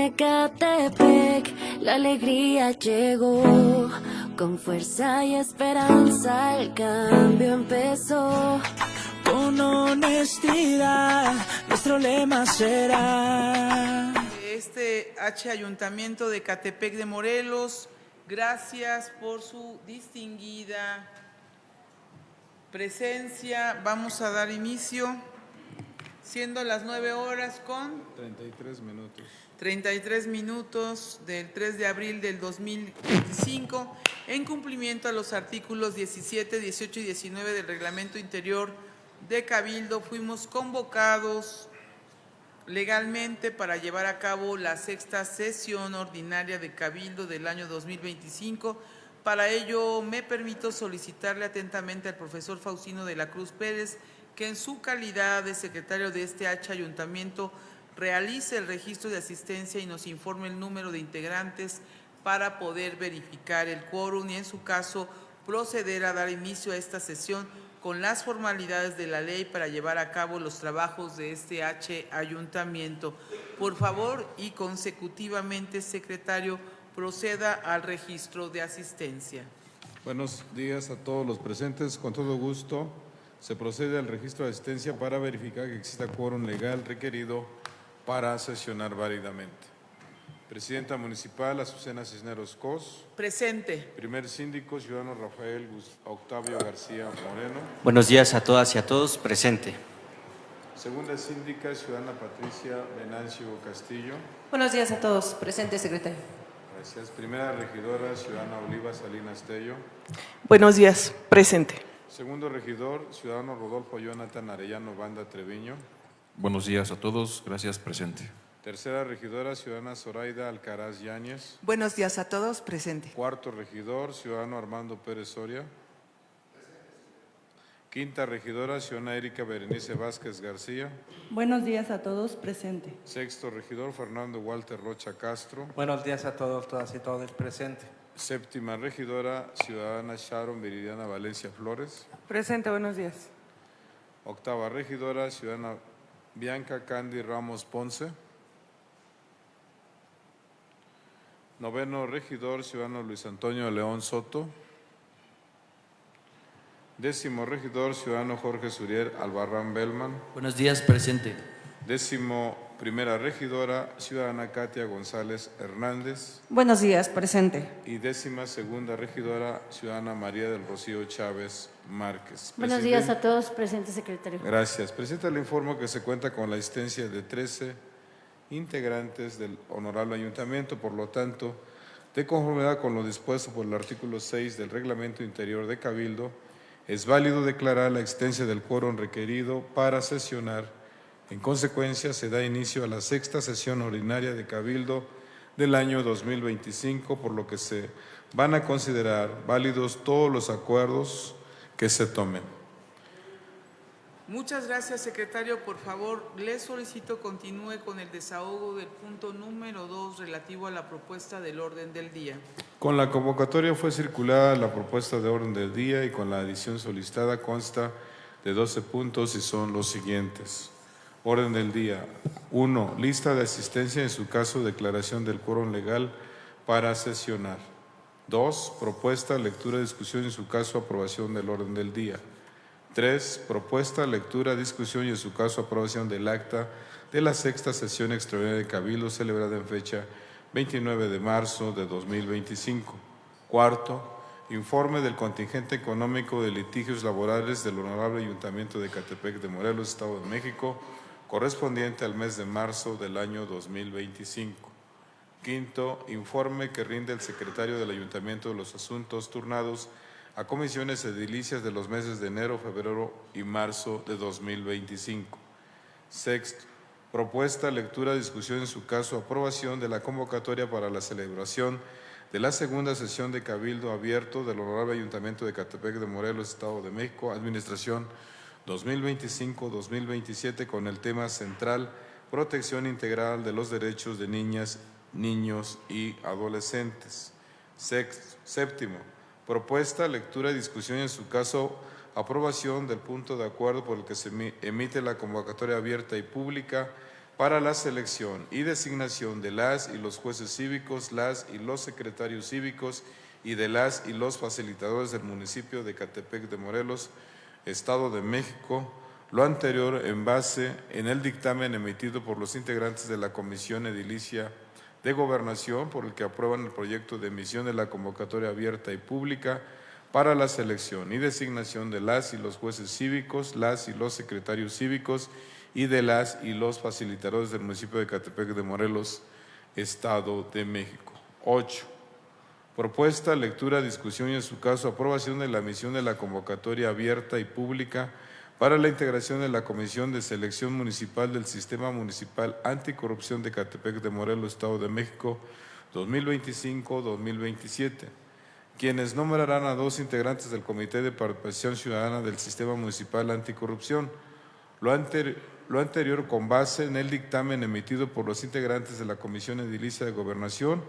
Ecatepec, la alegría llegó, con fuerza y esperanza el cambio empezó. Con honestidad, nuestro lema será. Este Ayuntamiento de Ecatepec de Morelos, gracias por su distinguida presencia. Vamos a dar inicio, siendo las 9 horas con 33 minutos. 33 minutos del 3 de abril del 2025, en cumplimiento a los artículos 17, 18 y 19 del Reglamento Interior de Cabildo, fuimos convocados legalmente para llevar a cabo la sexta sesión ordinaria de Cabildo del año 2025. Para ello me permito solicitarle atentamente al profesor Faustino de la Cruz Pérez que en su calidad de secretario de este Ayuntamiento realice el registro de asistencia y nos informe el número de integrantes para poder verificar el quórum y en su caso proceder a dar inicio a esta sesión con las formalidades de la ley para llevar a cabo los trabajos de este Ayuntamiento. Por favor y consecutivamente, secretario, proceda al registro de asistencia. Buenos días a todos los presentes. Con todo gusto se procede al registro de asistencia para verificar que exista quórum legal requerido para sesionar válidamente. Presidenta Municipal, Azucena Cisneros Cos. Presente. Primer Síndico, Ciudadano Rafael Octavio García Moreno. Buenos días a todas y a todos. Presente. Segunda Síndica, Ciudadana Patricia Venancio Castillo. Buenos días a todos. Presente, secretario. Gracias. Primera Regidora, Ciudadana Oliva Salinas Tello. Buenos días. Presente. Segundo Regidor, Ciudadano Rodolfo Jonathan Arellano Banda Treviño. Buenos días a todos. Gracias. Presente. Tercera Regidora, Ciudadana Zoraida Alcaraz Yáñez. Buenos días a todos. Presente. Cuarto Regidor, Ciudadano Armando Pérez Soria. Quinta Regidora, Ciudadana Erika Berenice Vázquez García. Buenos días a todos. Presente. Sexto Regidor, Fernando Walter Rocha Castro. Buenos días a todos, todas y todos. Presente. Séptima Regidora, Ciudadana Sharon Viridiana Valencia Flores. Presente. Buenos días. Octava Regidora, Ciudadana Bianca Candy Ramos Ponce. Noveno Regidor, Ciudadano Luis Antonio León Soto. Décimo Regidor, Ciudadano Jorge Suriel Albarrán Bellman. Buenos días. Presente. Décimo Primera Regidora, Ciudadana Katia González Hernández. Buenos días. Presente. Y décima Segunda Regidora, Ciudadana María del Rocío Chávez Márquez. Buenos días a todos. Presente, secretario. Gracias. Presidenta, le informo que se cuenta con la asistencia de 13 integrantes del Honorable Ayuntamiento. Por lo tanto, de conformidad con lo dispuesto por el artículo 6 del Reglamento Interior de Cabildo, es válido declarar la existencia del quórum requerido para sesionar. En consecuencia, se da inicio a la sexta sesión ordinaria de Cabildo del año 2025, por lo que se van a considerar válidos todos los acuerdos que se tomen. Muchas gracias, secretario. Por favor, le solicito continúe con el desahogo del punto número 2 relativo a la propuesta del orden del día. Con la convocatoria fue circulada la propuesta de orden del día y con la adición solicitada consta de 12 puntos y son los siguientes. Orden del día. 1. Lista de asistencia, en su caso declaración del quórum legal para sesionar. 2. Propuesta, lectura, discusión, en su caso aprobación del orden del día. 3. Propuesta, lectura, discusión y en su caso aprobación del acta de la sexta sesión extraordinaria de Cabildo celebrada en fecha 29 de marzo de 2025. Cuarto, informe del contingente económico de litigios laborales del Honorable Ayuntamiento de Ecatepec de Morelos, Estado de México, correspondiente al mes de marzo del año 2025. Quinto, informe que rinde el secretario del Ayuntamiento de los asuntos turnados a comisiones edilicias de los meses de enero, febrero y marzo de 2025. Sexto, propuesta, lectura, discusión, en su caso aprobación de la convocatoria para la celebración de la segunda sesión de Cabildo Abierto del Honorable Ayuntamiento de Ecatepec de Morelos, Estado de México, Administración 2025-2027, con el tema central, protección integral de los derechos de niñas, niños y adolescentes. Séptimo, propuesta, lectura y discusión, en su caso aprobación del punto de acuerdo por el que se emite la convocatoria abierta y pública para la selección y designación de las y los jueces cívicos, las y los secretarios cívicos y de las y los facilitadores del municipio de Ecatepec de Morelos, Estado de México, lo anterior en base en el dictamen emitido por los integrantes de la Comisión Edilicia de Gobernación, por el que aprueban el proyecto de emisión de la convocatoria abierta y pública para la selección y designación de las y los jueces cívicos, las y los secretarios cívicos y de las y los facilitadores del municipio de Ecatepec de Morelos, Estado de México. 8. Propuesta, lectura, discusión y en su caso aprobación de la emisión de la convocatoria abierta y pública para la integración de la Comisión de Selección Municipal del Sistema Municipal Anticorrupción de Ecatepec de Morelos, Estado de México, 2025-2027, quienes nombrarán a 2 integrantes del Comité de Participación Ciudadana del Sistema Municipal Anticorrupción. Lo anterior con base en el dictamen emitido por los integrantes de la Comisión Edilicia de Gobernación,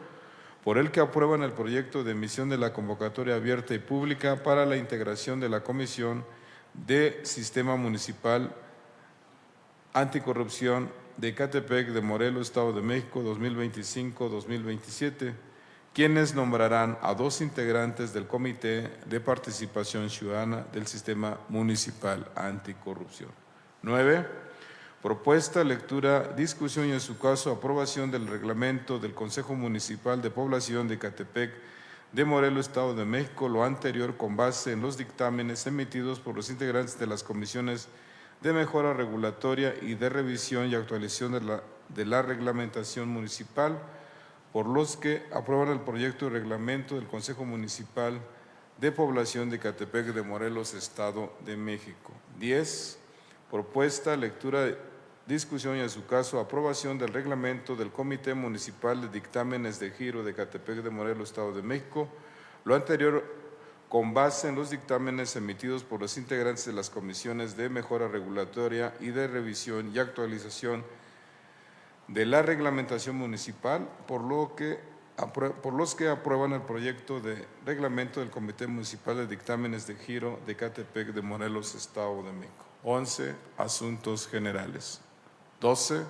por el que aprueban el proyecto de emisión de la convocatoria abierta y pública para la integración de la Comisión de Sistema Municipal Anticorrupción de Ecatepec de Morelos, Estado de México, 2025-2027, quienes nombrarán a 2 integrantes del Comité de Participación Ciudadana del Sistema Municipal Anticorrupción. 9. Propuesta, lectura, discusión y en su caso aprobación del reglamento del Consejo Municipal de Población de Ecatepec de Morelos, Estado de México, lo anterior con base en los dictámenes emitidos por los integrantes de las comisiones de mejora regulatoria y de revisión y actualización de la reglamentación municipal, por los que aprueban el proyecto de reglamento del Consejo Municipal de Población de Ecatepec de Morelos, Estado de México. 10. Propuesta, lectura, discusión y en su caso aprobación del reglamento del Comité Municipal de Dictámenes de Giro de Ecatepec de Morelos, Estado de México, lo anterior con base en los dictámenes emitidos por los integrantes de las comisiones de mejora regulatoria y de revisión y actualización de la reglamentación municipal, por los que aprueban el proyecto de reglamento del Comité Municipal de Dictámenes de Giro de Ecatepec de Morelos, Estado de México. 11. Asuntos generales. 12.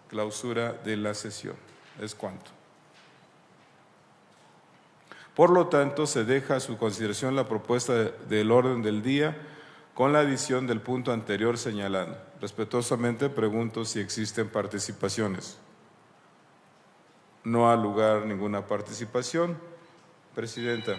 Clausura de la sesión. ¿Es cuánto? Por lo tanto, se deja a su consideración la propuesta del orden del día con la adición del punto anterior señalando. Respetuosamente pregunto si existen participaciones. No ha lugar ninguna participación. Presidenta.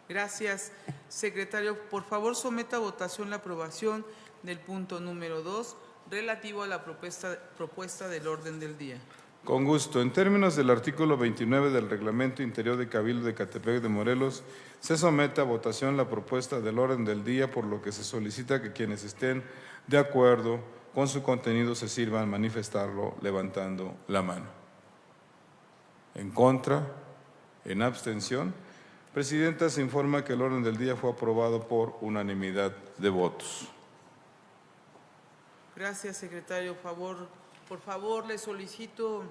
Gracias, secretario. Por favor, someta a votación la aprobación del punto número 2 relativo a la propuesta del orden del día. Con gusto. En términos del artículo 29 del Reglamento Interior de Cabildo de Ecatepec de Morelos, se somete a votación la propuesta del orden del día, por lo que se solicita que quienes estén de acuerdo con su contenido se sirvan manifestarlo levantando la mano. En contra, en abstención. Presidenta, se informa que el orden del día fue aprobado por unanimidad de votos. Gracias, secretario. Por favor, le solicito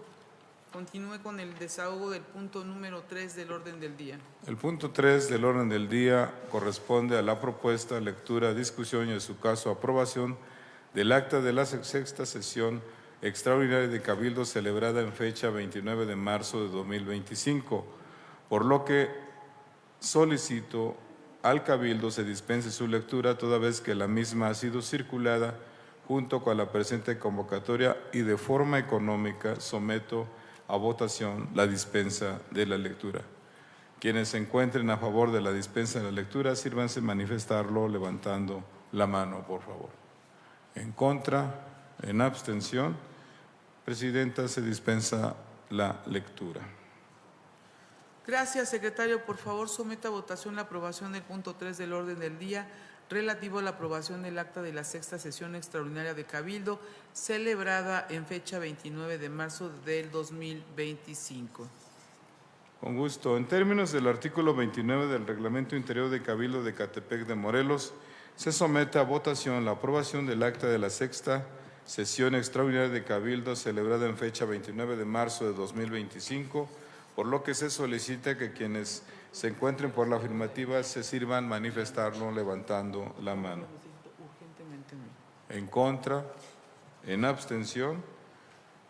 continúe con el desahogo del punto número 3 del orden del día. El punto 3 del orden del día corresponde a la propuesta, lectura, discusión y en su caso aprobación del acta de la sexta sesión extraordinaria de Cabildo celebrada en fecha 29 de marzo de 2025, por lo que solicito al Cabildo se dispense su lectura toda vez que la misma ha sido circulada junto con la presente convocatoria y de forma económica someto a votación la dispensa de la lectura. Quienes se encuentren a favor de la dispensa de la lectura, sírvanse manifestarlo levantando la mano, por favor. En contra, en abstención. Presidenta, se dispensa la lectura. Gracias, secretario. Por favor, someta a votación la aprobación del punto 3 del orden del día relativo a la aprobación del acta de la sexta sesión extraordinaria de Cabildo celebrada en fecha 29 de marzo del 2025. Con gusto. En términos del artículo 29 del Reglamento Interior de Cabildo de Ecatepec de Morelos, se somete a votación la aprobación del acta de la sexta sesión extraordinaria de Cabildo celebrada en fecha 29 de marzo de 2025, por lo que se solicita que quienes se encuentren por la afirmativa se sirvan manifestarlo levantando la mano. En contra, En abstención.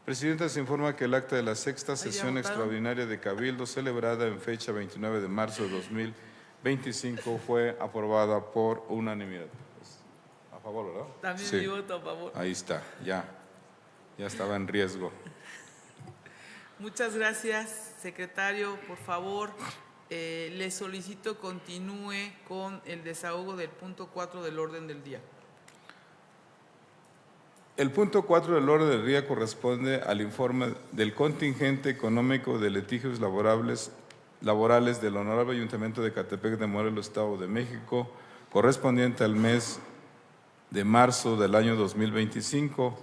Presidenta, se informa que el acta de la sexta sesión extraordinaria de Cabildo, celebrada en fecha 29 de marzo de 2025, fue aprobada por unanimidad. A favor, ¿verdad? También Sí. mi voto a favor. Ahí está, ya estaba en riesgo. Muchas gracias, secretario. Por favor, le solicito continúe con el desahogo del punto 4 del orden del día. El punto 4 del orden del día corresponde al informe del contingente económico de litigios laborales del Honorable Ayuntamiento de Ecatepec de Morelos, Estado de México, correspondiente al mes de marzo del año 2025,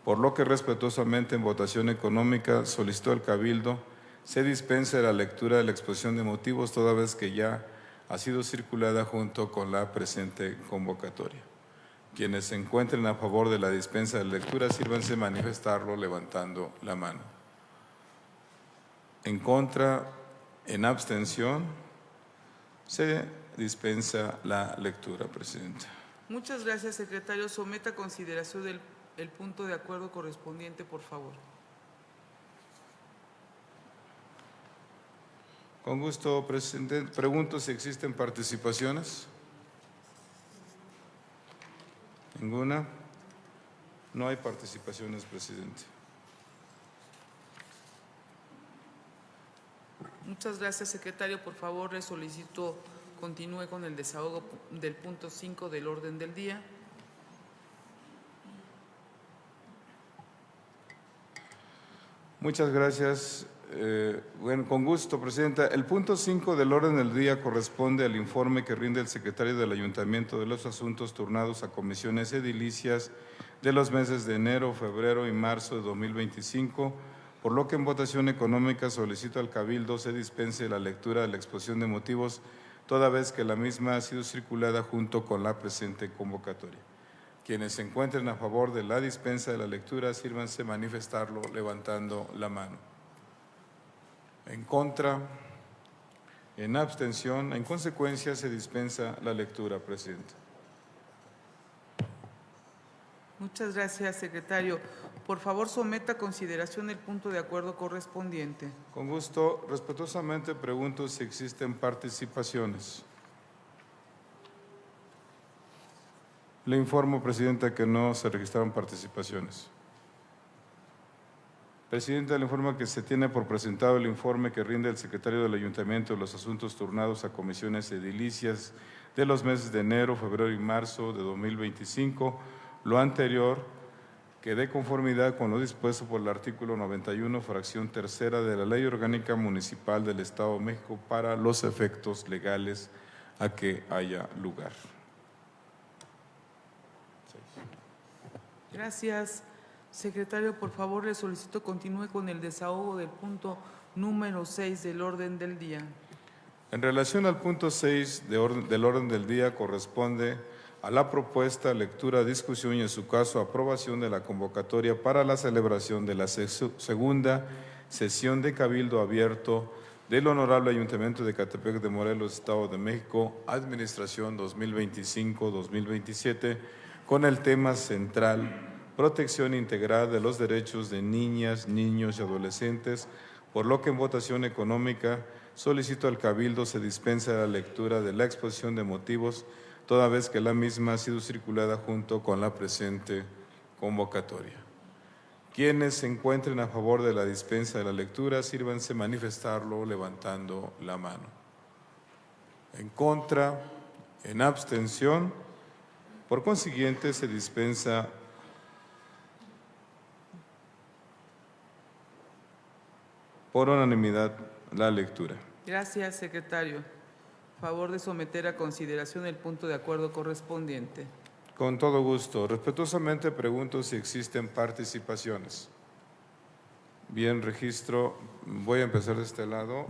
por lo que respetuosamente en votación económica solicitó al Cabildo se dispense la lectura de la exposición de motivos, toda vez que ya ha sido circulada junto con la presente convocatoria. Quienes se encuentren a favor de la dispensa de lectura, sírvanse manifestarlo levantando la mano. En contra, en abstención, se dispensa la lectura, Presidenta. Muchas gracias, secretario. Someta a consideración el punto de acuerdo correspondiente, por favor. Con gusto, Presidente. Pregunto si existen participaciones. ¿Ninguna? No hay participaciones, Presidente. Muchas gracias, secretario. Por favor, le solicito continúe con el desahogo del punto 5 del orden del día. Muchas gracias. Con gusto, Presidenta. El punto 5 del orden del día corresponde al informe que rinde el secretario del Ayuntamiento de los asuntos turnados a comisiones edilicias de los meses de enero, febrero y marzo de 2025, por lo que en votación económica solicito al Cabildo se dispense la lectura de la exposición de motivos, toda vez que la misma ha sido circulada junto con la presente convocatoria. Quienes se encuentren a favor de la dispensa de la lectura, sírvanse manifestarlo levantando la mano. En contra, en abstención, en consecuencia se dispensa la lectura, Presidente. Muchas gracias, secretario. Por favor, someta a consideración el punto de acuerdo correspondiente. Con gusto, respetuosamente pregunto si existen participaciones. Le informo, Presidenta, que no se registraron participaciones. Presidenta, le informa que se tiene por presentado el informe que rinde el secretario del Ayuntamiento de los asuntos turnados a comisiones edilicias de los meses de enero, febrero y marzo de 2025. Lo anterior, que de conformidad con lo dispuesto por el artículo 91, fracción tercera de la Ley Orgánica Municipal del Estado de México para los efectos legales a que haya lugar. Gracias, secretario. Por favor, le solicito continúe con el desahogo del punto número 6 del orden del día. En relación al punto 6 del orden del día, corresponde a la propuesta, lectura, discusión y, en su caso, aprobación de la convocatoria para la celebración de la segunda sesión de Cabildo Abierto del Honorable Ayuntamiento de Ecatepec de Morelos, Estado de México, Administración 2025-2027, con el tema central: protección integral de los derechos de niñas, niños y adolescentes, por lo que en votación económica solicito al Cabildo se dispense la lectura de la exposición de motivos, toda vez que la misma ha sido circulada junto con la presente convocatoria. Quienes se encuentren a favor de la dispensa de la lectura, sírvanse manifestarlo levantando la mano. En contra, en abstención, por consiguiente se dispensa por unanimidad la lectura. Gracias, secretario. Favor de someter a consideración el punto de acuerdo correspondiente. Con todo gusto. Respetuosamente pregunto si existen participaciones. Bien, registro. Voy a empezar de este lado.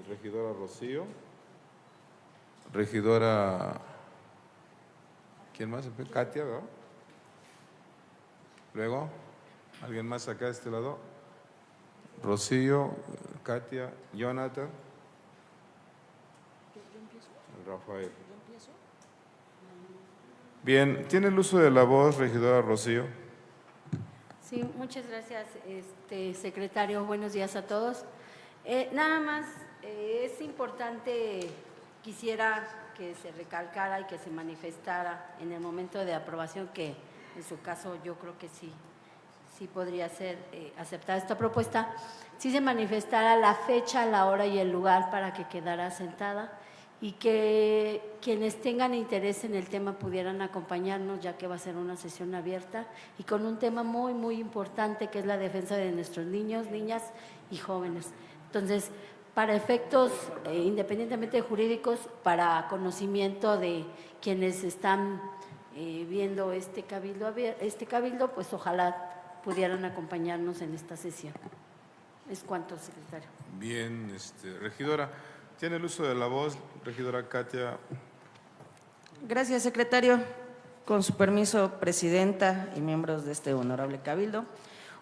Regidora Rocío. Regidora... ¿Quién más? Katia, ¿verdad? Luego, ¿alguien más acá de este lado? Rocío, Katia, Jonathan. Rafael. Bien, ¿tiene el uso de la voz, regidora Rocío? Sí, muchas gracias, secretario. Buenos días a todos. Nada más, es importante, quisiera que se recalcara y que se manifestara en el momento de aprobación, que en su caso yo creo que sí podría ser aceptada esta propuesta, sí se manifestara la fecha, la hora y el lugar para que quedara sentada, y que quienes tengan interés en el tema pudieran acompañarnos, ya que va a ser una sesión abierta y con un tema muy, muy importante, que es la defensa de nuestros niños, niñas y jóvenes. Entonces, para efectos independientemente jurídicos, para conocimiento de quienes están viendo este cabildo, pues ojalá pudieran acompañarnos en esta sesión. Es cuanto, secretario. Bien, regidora, tiene el uso de la voz, regidora Katia. Gracias, secretario. Con su permiso, presidenta y miembros de este honorable cabildo.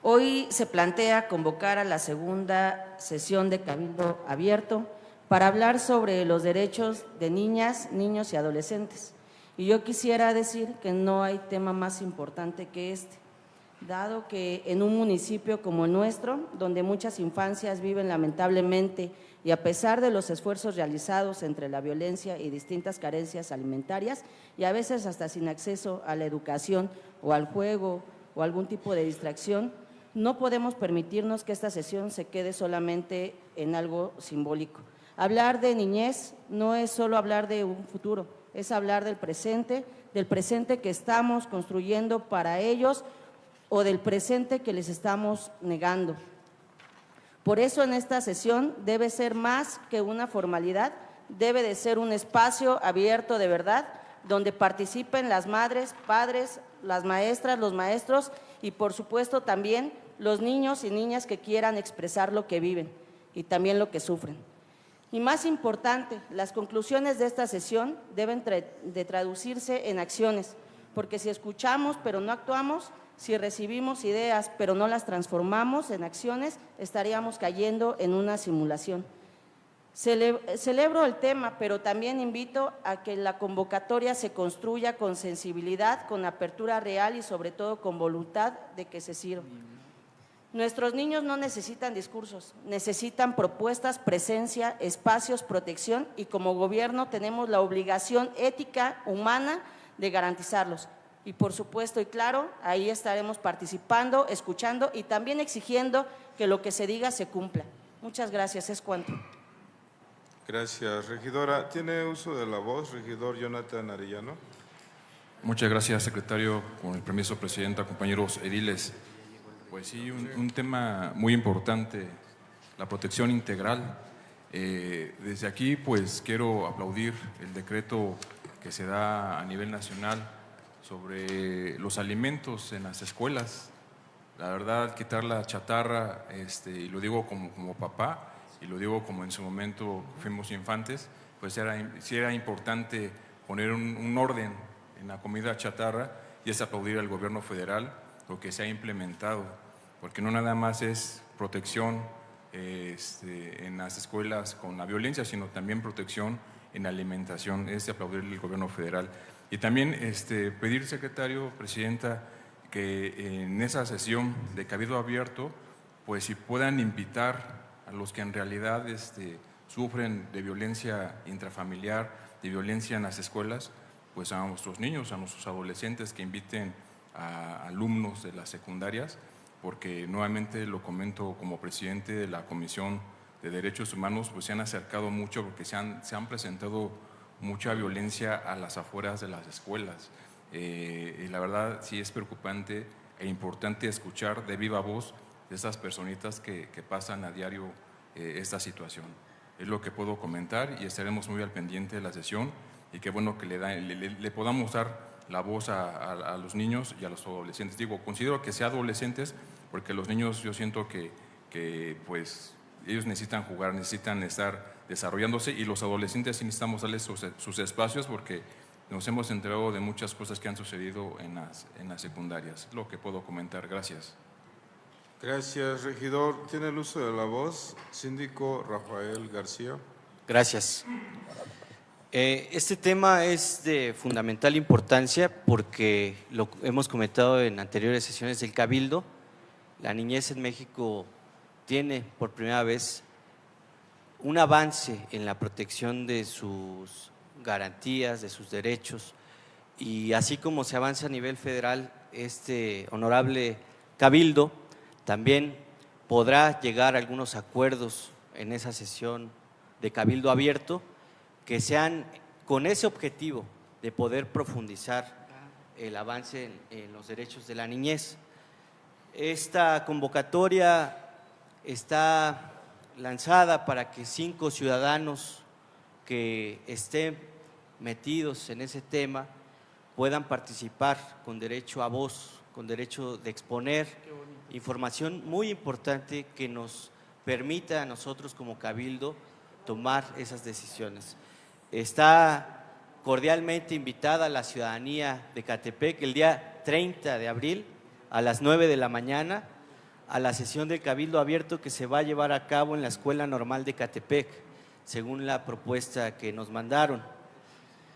Hoy se plantea convocar a la segunda sesión de cabildo abierto para hablar sobre los derechos de niñas, niños y adolescentes. Y yo quisiera decir que no hay tema más importante que este, dado que en un municipio como el nuestro, donde muchas infancias viven lamentablemente y a pesar de los esfuerzos realizados entre la violencia y distintas carencias alimentarias, y a veces hasta sin acceso a la educación o al juego o algún tipo de distracción, no podemos permitirnos que esta sesión se quede solamente en algo simbólico. Hablar de niñez no es solo hablar de un futuro, es hablar del presente que estamos construyendo para ellos o del presente que les estamos negando. Por eso en esta sesión debe ser más que una formalidad, debe de ser un espacio abierto de verdad, donde participen las madres, padres, las maestras, los maestros y por supuesto también los niños y niñas que quieran expresar lo que viven y también lo que sufren. Y más importante, las conclusiones de esta sesión deben de traducirse en acciones, porque si escuchamos pero no actuamos, si recibimos ideas pero no las transformamos en acciones, estaríamos cayendo en una simulación. Celebro el tema, pero también invito a que la convocatoria se construya con sensibilidad, con apertura real y sobre todo con voluntad de que se sirva. Nuestros niños no necesitan discursos, necesitan propuestas, presencia, espacios, protección y como gobierno tenemos la obligación ética, humana de garantizarlos. Y por supuesto y claro, ahí estaremos participando, escuchando y también exigiendo que lo que se diga se cumpla. Muchas gracias, es cuanto. Gracias, regidora. ¿Tiene uso de la voz, regidor Jonathan Arellano? Muchas gracias, secretario. Con el permiso, presidenta, compañeros ediles. Pues sí, un tema muy importante, la protección integral. Desde aquí, pues quiero aplaudir el decreto que se da a nivel nacional sobre los alimentos en las escuelas. La verdad, quitar la chatarra, y lo digo como papá, y lo digo como en su momento fuimos infantes, pues sí era importante poner un orden en la comida chatarra y es aplaudir al gobierno federal lo que se ha implementado, porque no nada más es protección en las escuelas con la violencia, sino también protección en la alimentación, es de aplaudir al gobierno federal. Y también pedir, secretario, presidenta, que en esa sesión de cabildo abierto, pues si puedan invitar a los que en realidad sufren de violencia intrafamiliar, de violencia en las escuelas, pues a nuestros niños, a nuestros adolescentes, que inviten a alumnos de las secundarias, porque nuevamente lo comento como presidente de la Comisión de Derechos Humanos, pues se han acercado mucho porque se han presentado mucha violencia a las afueras de las escuelas. Y la verdad sí es preocupante e importante escuchar de viva voz de esas personitas que pasan a diario esta situación. Es lo que puedo comentar y estaremos muy al pendiente de la sesión y qué bueno que le podamos dar la voz a los niños y a los adolescentes. Digo, considero que sea adolescentes porque los niños yo siento que pues ellos necesitan jugar, necesitan estar desarrollándose y los adolescentes sí necesitamos darles sus espacios porque nos hemos enterado de muchas cosas que han sucedido en las secundarias. Lo que puedo comentar. Gracias. Gracias, regidor. Tiene el uso de la voz, síndico Rafael García. Gracias. Este tema es de fundamental importancia porque lo hemos comentado en anteriores sesiones del Cabildo. la niñez en México tiene por primera vez un avance en la protección de sus garantías, de sus derechos, y así como se avanza a nivel federal, este honorable Cabildo también podrá llegar a algunos acuerdos en esa sesión de Cabildo Abierto que sean con ese objetivo de poder profundizar el avance en los derechos de la niñez. Esta convocatoria está lanzada para que 5 ciudadanos que estén metidos en ese tema puedan participar con derecho a voz, con derecho de exponer información muy importante que nos permita a nosotros como Cabildo tomar esas decisiones. Está cordialmente invitada la ciudadanía de Ecatepec el día 30 de abril a las 9 de la mañana a la sesión del Cabildo Abierto que se va a llevar a cabo en la Escuela Normal de Ecatepec, según la propuesta que nos mandaron.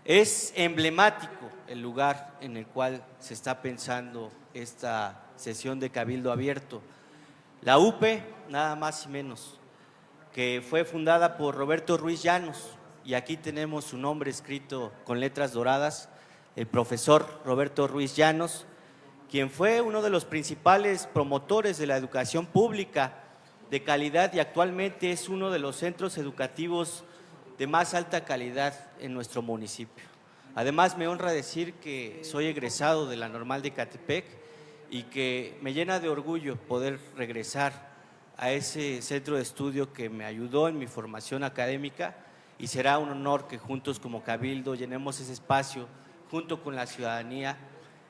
Es emblemático el lugar en el cual se está pensando esta sesión de Cabildo Abierto. La UPE, nada más y menos, que fue fundada por Roberto Ruiz Llanos, y aquí tenemos su nombre escrito con letras doradas, el profesor Roberto Ruiz Llanos, quien fue uno de los principales promotores de la educación pública de calidad y actualmente es uno de los centros educativos de más alta calidad en nuestro municipio. Además, me honra decir que soy egresado de la Normal de Ecatepec y que me llena de orgullo poder regresar a ese centro de estudio que me ayudó en mi formación académica, y será un honor que juntos como Cabildo llenemos ese espacio junto con la ciudadanía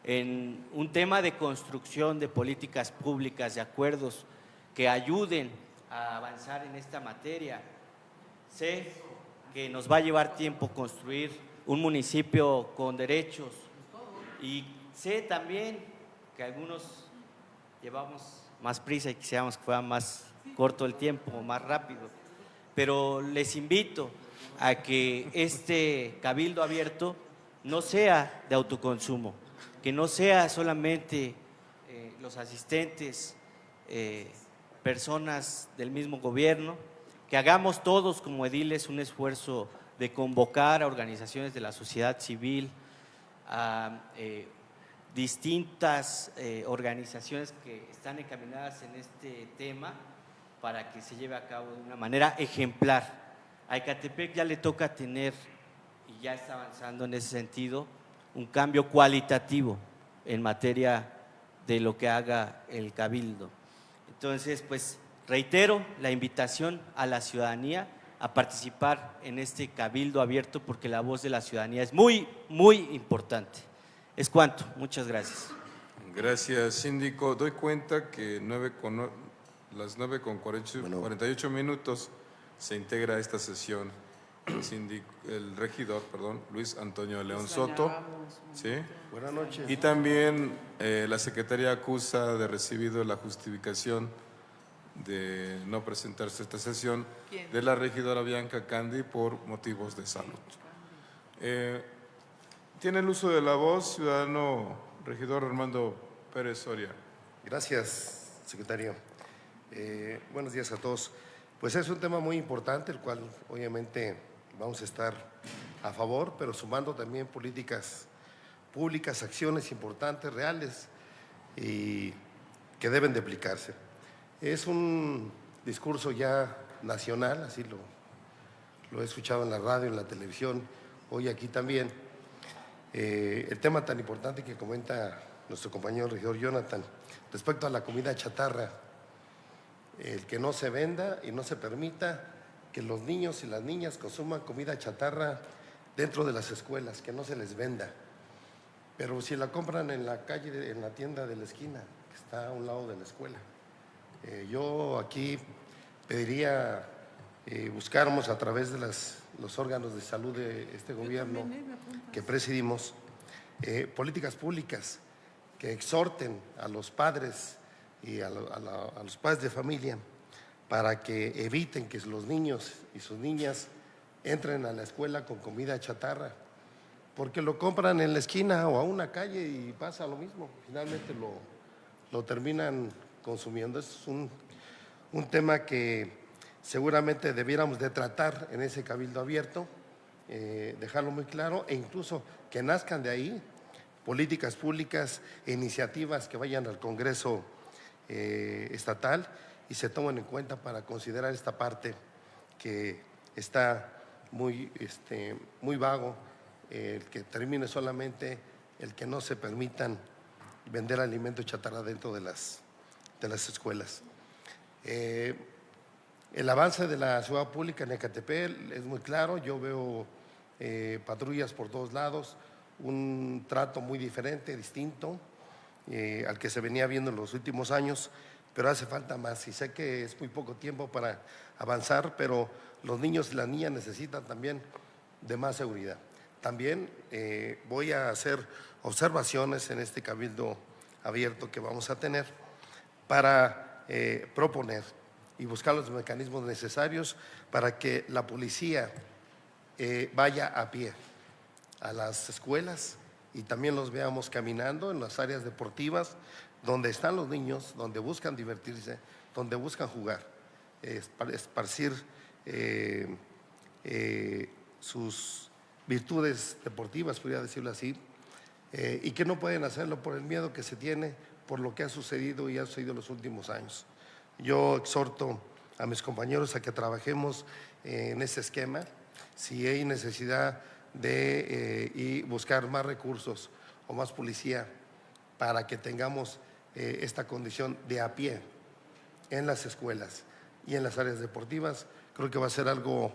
en un tema de construcción de políticas públicas, de acuerdos que ayuden a avanzar en esta materia. Sé que nos va a llevar tiempo construir un municipio con derechos y sé también que algunos llevamos más prisa y quisiéramos que fuera más corto el tiempo, más rápido, pero les invito a que este Cabildo Abierto no sea de autoconsumo, que no sea solamente los asistentes, personas del mismo gobierno, que hagamos todos como ediles un esfuerzo de convocar a organizaciones de la sociedad civil, a distintas organizaciones que están encaminadas en este tema para que se lleve a cabo de una manera ejemplar. A Ecatepec ya le toca tener, y ya está avanzando en ese sentido, un cambio cualitativo en materia de lo que haga el Cabildo. Entonces, pues reitero la invitación a la ciudadanía a participar en este Cabildo Abierto porque la voz de la ciudadanía es muy, muy importante. Es cuanto. Muchas gracias. Gracias, síndico. Doy cuenta que las 9:48 minutos se integra esta sesión el regidor, Luis Antonio León Soto. ¿Sí? Buenas noches. Y también la secretaría acusa de recibido la justificación de no presentarse a esta sesión de la regidora Bianca Candy por motivos de salud. Tiene el uso de la voz, ciudadano regidor Armando Pérez Soria. Gracias, secretario. Buenos días a todos. Pues es un tema muy importante, el cual obviamente vamos a estar a favor, pero sumando también políticas públicas, acciones importantes, reales, y que deben de aplicarse. Es un discurso ya nacional, así lo he escuchado en la radio, en la televisión, hoy aquí también. El tema tan importante que comenta nuestro compañero regidor Jonathan, respecto a la comida chatarra, el que no se venda y no se permita que los niños y las niñas consuman comida chatarra dentro de las escuelas, que no se les venda. Pero si la compran en la calle, en la tienda de la esquina, que está a un lado de la escuela. Yo aquí pediría buscáramos a través de los órganos de salud de este gobierno que presidimos políticas públicas que exhorten a los padres y a los padres de familia para que eviten que los niños y sus niñas entren a la escuela con comida chatarra, porque lo compran en la esquina o a una calle y pasa lo mismo, finalmente lo terminan consumiendo. Es un tema que seguramente debiéramos de tratar en ese cabildo abierto, dejarlo muy claro e incluso que nazcan de ahí políticas públicas e iniciativas que vayan al Congreso estatal y se tomen en cuenta para considerar esta parte que está muy vago, el que termine solamente el que no se permitan vender alimento chatarra dentro de las escuelas. El avance de la seguridad pública en Ecatepec es muy claro. Yo veo patrullas por todos lados, un trato muy diferente, distinto al que se venía viendo en los últimos años, pero hace falta más y sé que es muy poco tiempo para avanzar, pero los niños y las niñas necesitan también de más seguridad. También voy a hacer observaciones en este cabildo abierto que vamos a tener para proponer y buscar los mecanismos necesarios para que la policía vaya a pie a las escuelas y también los veamos caminando en las áreas deportivas donde están los niños, donde buscan divertirse, donde buscan jugar, esparcir sus virtudes deportivas, podría decirlo así, y que no pueden hacerlo por el miedo que se tiene por lo que ha sucedido y ha sucedido en los últimos años. Yo exhorto a mis compañeros a que trabajemos en ese esquema. Si hay necesidad de y buscar más recursos o más policía para que tengamos esta condición de a pie en las escuelas y en las áreas deportivas, creo que va a ser algo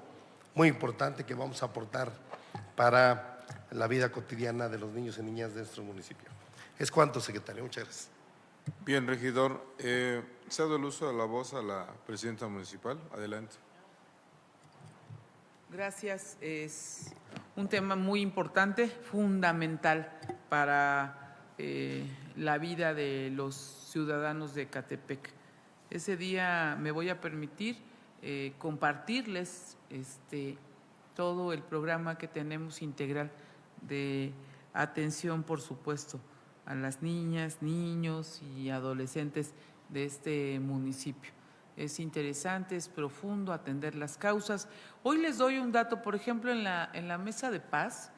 muy importante que vamos a aportar para la vida cotidiana de los niños y niñas de nuestro municipio. Es cuanto, secretario. Muchas gracias. Bien, regidor. Cedo el uso de la voz a la presidenta municipal. Adelante. Gracias. Es un tema muy importante, fundamental para la vida de los ciudadanos de Ecatepec. Ese día me voy a permitir compartirles todo el programa que tenemos integral de atención, por supuesto, a las niñas, niños y adolescentes de este municipio. Es interesante, es profundo atender las causas. Hoy les doy un dato, por ejemplo, en la mesa de paz,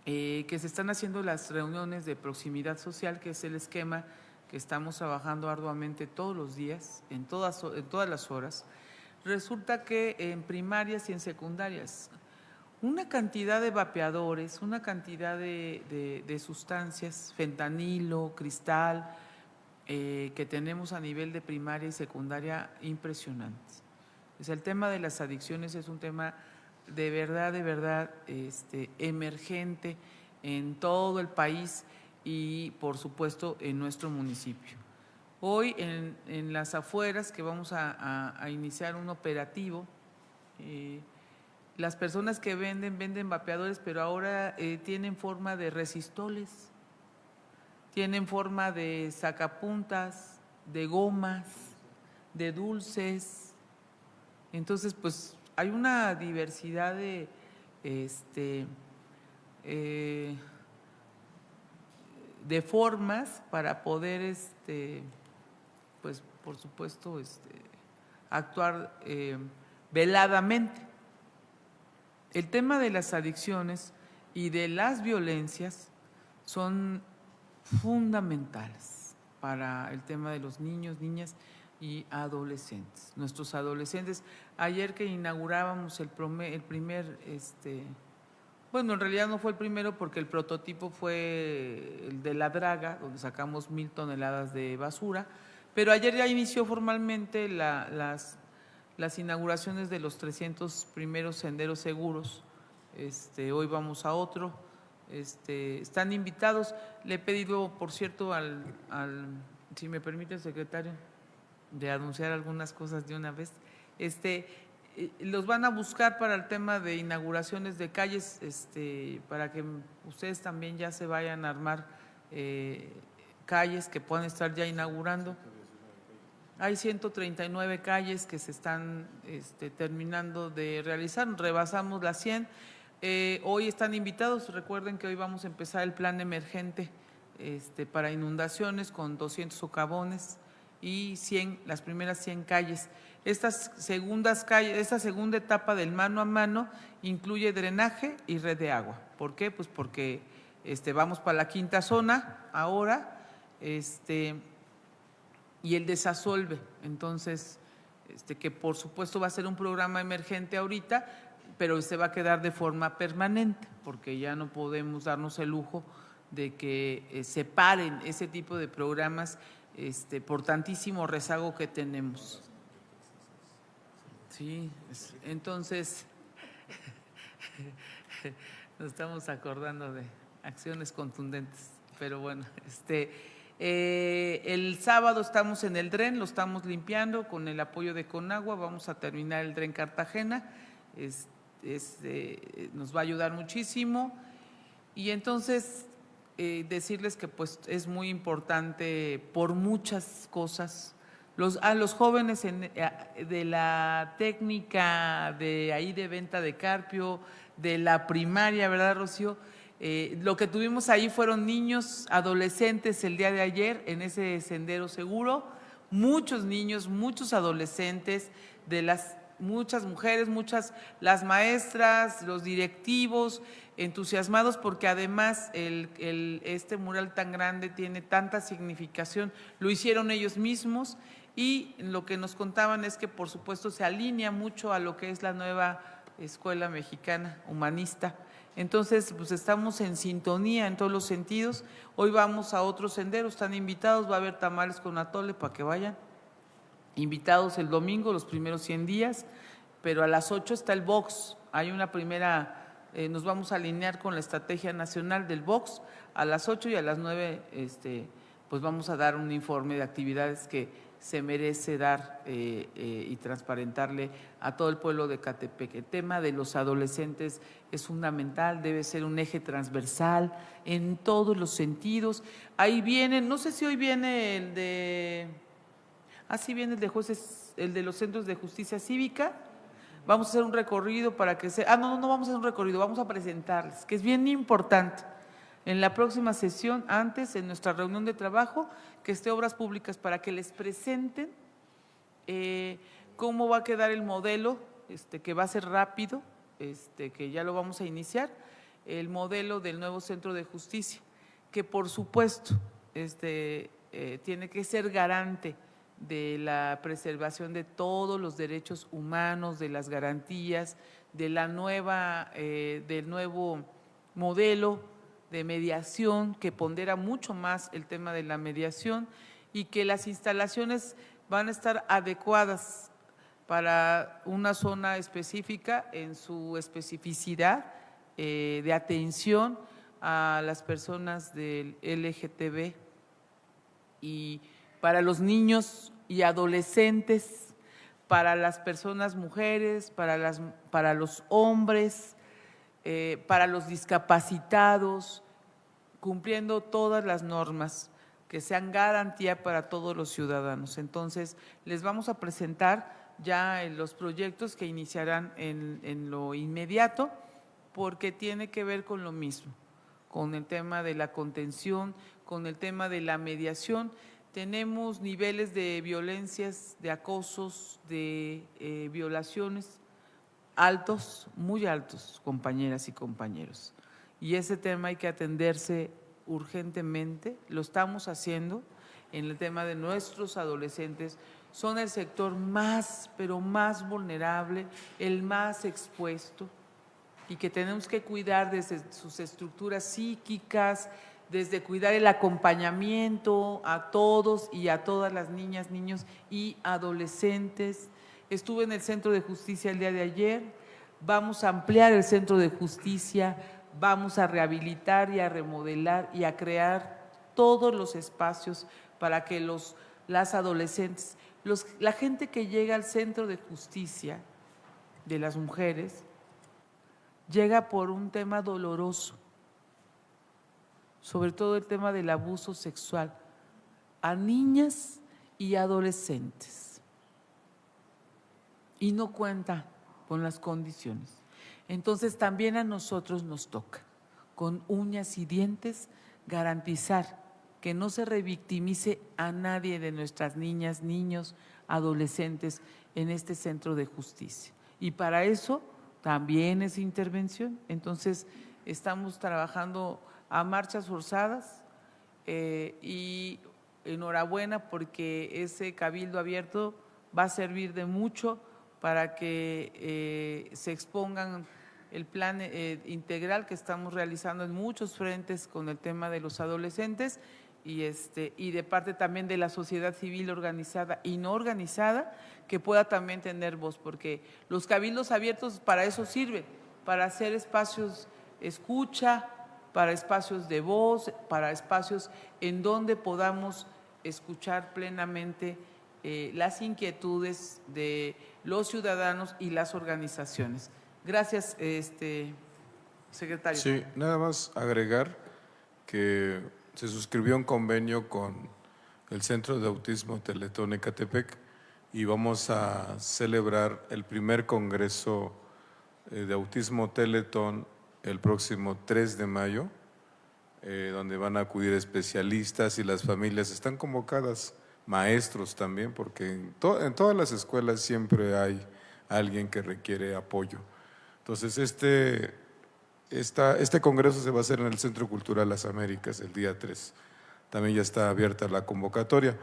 que se están haciendo las reuniones de proximidad social, que es el esquema que estamos trabajando arduamente todos los días, en todas las horas. Resulta que en primarias y en secundarias, una cantidad de vapeadores, una cantidad de sustancias, fentanilo, cristal, que tenemos a nivel de primaria y secundaria impresionantes. El tema de las adicciones es un tema de verdad, emergente en todo el país y, por supuesto, en nuestro municipio. Hoy, en las afueras, que vamos a iniciar un operativo, las personas que venden vapeadores, pero ahora tienen forma de resistoles, tienen forma de sacapuntas, de gomas, de dulces. Entonces, pues hay una diversidad de formas para poder, pues por supuesto, actuar veladamente. El tema de las adicciones y de las violencias son fundamentales para el tema de los niños, niñas y adolescentes. Nuestros adolescentes, ayer que inaugurábamos el primer, bueno, en realidad no fue el primero porque el prototipo fue el de La Draga, donde sacamos 1,000 toneladas de basura, pero ayer ya inició formalmente las inauguraciones de los 300 primeros senderos seguros. Hoy vamos a otro. Están invitados. Le he pedido, por cierto, si me permite, secretario, de anunciar algunas cosas de una vez. Los van a buscar para el tema de inauguraciones de calles, para que ustedes también ya se vayan a armar calles que puedan estar ya inaugurando. Hay 139 calles que se están terminando de realizar, rebasamos las 100. Hoy están invitados, recuerden que hoy vamos a empezar el plan emergente para inundaciones con 200 socavones y las primeras 100 calles. Esta segunda etapa del mano a mano incluye drenaje y red de agua. ¿Por qué? Pues porque vamos para la quinta zona ahora, y el desasolve. Entonces, que por supuesto va a ser un programa emergente ahorita, pero se va a quedar de forma permanente, porque ya no podemos darnos el lujo de que se paren ese tipo de programas por tantísimo rezago que tenemos. Sí, entonces nos estamos acordando de acciones contundentes, pero bueno, el sábado estamos en el DREN, lo estamos limpiando con el apoyo de Conagua, vamos a terminar el DREN Cartagena, nos va a ayudar muchísimo. Y entonces decirles que pues es muy importante por muchas cosas. A los jóvenes de la técnica de venta de Carpio, de la primaria, ¿verdad, Rocío? Lo que tuvimos ahí fueron niños, adolescentes el día de ayer en ese sendero seguro, muchos niños, muchos adolescentes, muchas mujeres, las maestras, los directivos, entusiasmados porque además este mural tan grande tiene tanta significación, lo hicieron ellos mismos y lo que nos contaban es que por supuesto se alinea mucho a lo que es la nueva escuela mexicana humanista. Entonces, pues estamos en sintonía en todos los sentidos. Hoy vamos a otro sendero, están invitados, va a haber tamales con atole para que vayan. Invitados el domingo, los primeros 100 días, pero a las 8 está el box. Hay una primera, nos vamos a alinear con la estrategia nacional del box. A las 8 y a las 9, pues vamos a dar un informe de actividades que se merece dar y transparentarle a todo el pueblo de Ecatepec. El tema de los adolescentes es fundamental, debe ser un eje transversal en todos los sentidos. Ahí viene, no sé si hoy viene el de... Así viene el de jueces, el de los centros de justicia cívica. Vamos a hacer un recorrido para que se... no vamos a hacer un recorrido, vamos a presentarles, que es bien importante. En la próxima sesión, antes, en nuestra reunión de trabajo, que esté Obras Públicas para que les presenten cómo va a quedar el modelo, que va a ser rápido, que ya lo vamos a iniciar, el modelo del nuevo centro de justicia, que por supuesto tiene que ser garante de la preservación de todos los derechos humanos, de las garantías, del nuevo modelo de mediación que pondera mucho más el tema de la mediación y que las instalaciones van a estar adecuadas para una zona específica en su especificidad de atención a las personas del LGTB y para los niños y adolescentes, para las personas mujeres, para los hombres, para los discapacitados, cumpliendo todas las normas que sean garantía para todos los ciudadanos. Entonces, les vamos a presentar ya los proyectos que iniciarán en lo inmediato, porque tiene que ver con lo mismo, con el tema de la contención, con el tema de la mediación. Tenemos niveles de violencias, de acosos, de violaciones altos, muy altos, compañeras y compañeros. Y ese tema hay que atenderse urgentemente, lo estamos haciendo en el tema de nuestros adolescentes. Son el sector más, pero más vulnerable, el más expuesto y que tenemos que cuidar desde sus estructuras psíquicas, desde cuidar el acompañamiento a todos y a todas las niñas, niños y adolescentes. Estuve en el Centro de Justicia el día de ayer, vamos a ampliar el Centro de Justicia, vamos a rehabilitar y a remodelar y a crear todos los espacios para que las adolescentes, la gente que llega al Centro de Justicia de las mujeres, llega por un tema doloroso, sobre todo el tema del abuso sexual a niñas y adolescentes. Y no cuenta con las condiciones. Entonces también a nosotros nos toca, con uñas y dientes, garantizar que no se revictimice a nadie de nuestras niñas, niños, adolescentes en este centro de justicia. Y para eso también es intervención. Entonces, estamos trabajando a marchas forzadas y enhorabuena porque ese cabildo abierto va a servir de mucho para que se expongan el plan integral que estamos realizando en muchos frentes con el tema de los adolescentes y de parte también de la sociedad civil organizada y no organizada, que pueda también tener voz, porque los cabildos abiertos para eso sirven, para hacer espacios escucha, para espacios de voz, para espacios en donde podamos escuchar plenamente las inquietudes de los ciudadanos y las organizaciones. Gracias, secretario. Sí, nada más agregar que se suscribió un convenio con el Centro de Autismo Teletón Ecatepec y vamos a celebrar el primer congreso de Autismo Teletón el próximo 3 de mayo, donde van a acudir especialistas y las familias están convocadas, maestros también, porque en todas las escuelas siempre hay alguien que requiere apoyo. Entonces, este congreso se va a hacer en el Centro Cultural Las Américas el día 3. También ya está abierta la convocatoria.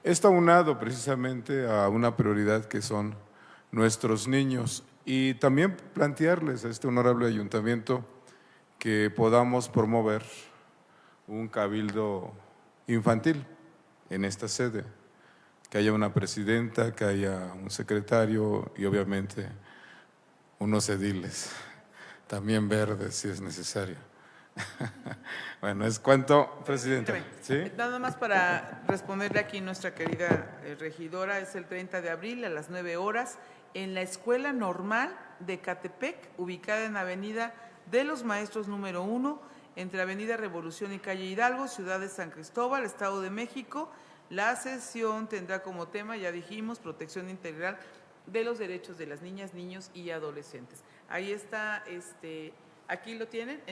Está unado precisamente a una prioridad que son nuestros niños y también plantearles a este honorable ayuntamiento que podamos promover un cabildo infantil en esta sede, que haya una presidenta, que haya un secretario y obviamente unos ediles, también verdes si es necesario. Bueno, es cuanto, presidenta. ¿Sí? Nada más para responderle aquí nuestra querida regidora, es el 30 de abril a las 9 horas en la Escuela Normal de Ecatepec, ubicada en Avenida de los Maestros número 1, entre Avenida Revolución y Calle Hidalgo, Ciudad de San Cristóbal, Estado de México. La sesión tendrá como tema, ya dijimos, protección integral de los derechos de las niñas, niños y adolescentes. Ahí está, aquí lo tienen,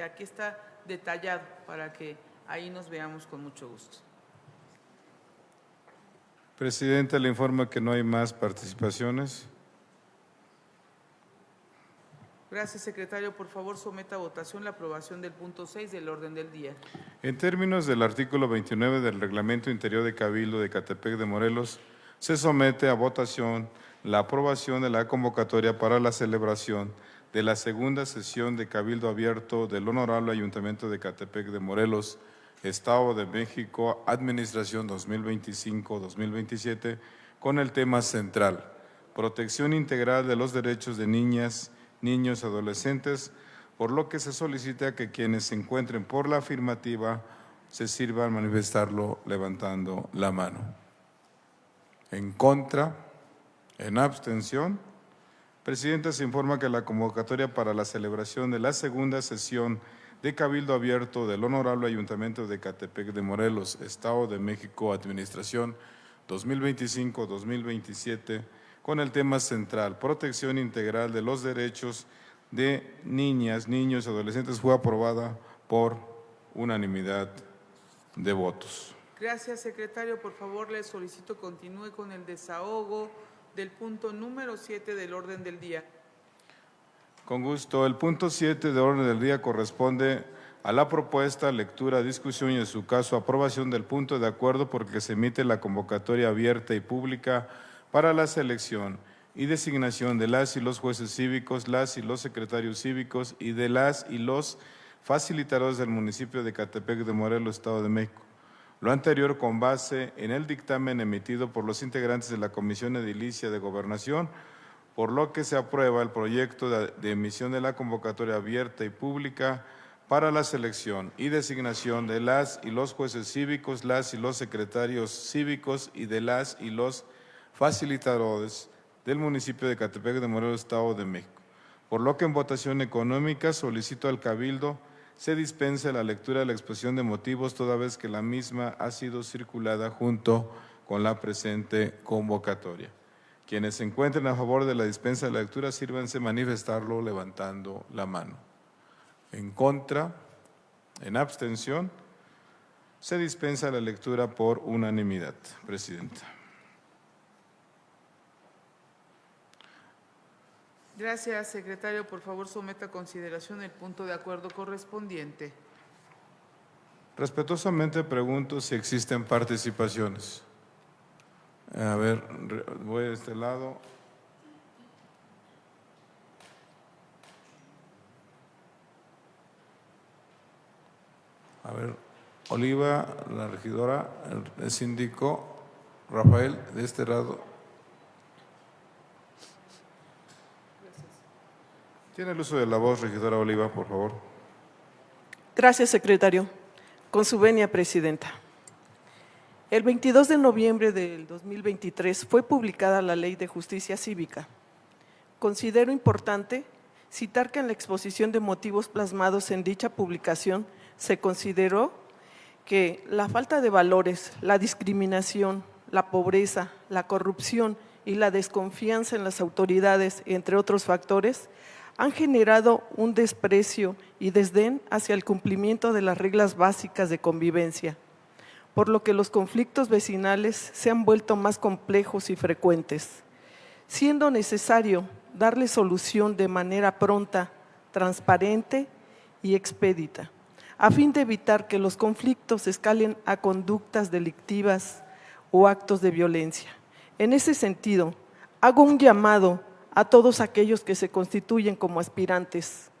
aquí está detallado para que ahí nos veamos con mucho gusto. Presidenta, le informo que no hay más participaciones. Gracias, secretario. Por favor, someta a votación la aprobación del punto 6 del orden del día. En términos del artículo 29 del Reglamento Interior de Cabildo de Ecatepec de Morelos, se somete a votación la aprobación de la convocatoria para la celebración de la segunda sesión de Cabildo Abierto del Honorable Ayuntamiento de Ecatepec de Morelos, Estado de México, Administración 2025-2027, con el tema central, protección integral de los derechos de niñas, niños y adolescentes, por lo que se solicita que quienes se encuentren por la afirmativa se sirvan manifestarlo levantando la mano. En contra, en abstención. Presidenta, se informa que la convocatoria para la celebración de la segunda sesión de Cabildo Abierto del Honorable Ayuntamiento de Ecatepec de Morelos, Estado de México, Administración 2025-2027, con el tema central, protección integral de los derechos de niñas, niños y adolescentes, fue aprobada por unanimidad de votos. Gracias, secretario. Por favor, le solicito continúe con el desahogo del punto número 7 del orden del día. Con gusto. El punto 7 del orden del día corresponde a la propuesta, lectura, discusión y en su caso aprobación del punto de acuerdo por el que se emite la convocatoria abierta y pública para la selección y designación de las y los jueces cívicos, las y los secretarios cívicos y de las y los facilitadores del municipio de Ecatepec de Morelos, Estado de México. Lo anterior con base en el dictamen emitido por los integrantes de la Comisión Edilicia de Gobernación, por lo que se aprueba el proyecto de emisión de la convocatoria abierta y pública para la selección y designación de las y los jueces cívicos, las y los secretarios cívicos y de las y los facilitadores del municipio de Ecatepec de Morelos, Estado de México. Por lo que en votación económica solicito al Cabildo se dispense la lectura de la exposición de motivos, toda vez que la misma ha sido circulada junto con la presente convocatoria. Quienes se encuentren a favor de la dispensa de la lectura, sírvanse manifestarlo levantando la mano. En contra, en abstención. Se dispensa la lectura por unanimidad. Presidenta. Gracias, secretario. Por favor, someta a consideración el punto de acuerdo correspondiente. Respetuosamente pregunto si existen participaciones. A ver, voy de este lado. A ver, Oliva, la regidora, el síndico, Rafael, de este lado. Tiene el uso de la voz, regidora Oliva, por favor. Gracias, secretario. Con su venia, presidenta. El 22 de noviembre del 2023 fue publicada la Ley de Justicia Cívica. Considero importante citar que en la exposición de motivos plasmados en dicha publicación se consideró que la falta de valores, la discriminación, la pobreza, la corrupción y la desconfianza en las autoridades, entre otros factores, han generado un desprecio y desdén hacia el cumplimiento de las reglas básicas de convivencia, por lo que los conflictos vecinales se han vuelto más complejos y frecuentes, siendo necesario darle solución de manera pronta, transparente y expedita, a fin de evitar que los conflictos escalen a conductas delictivas o actos de violencia. En ese sentido, hago un llamado a todos aquellos que se constituyen como aspirantes,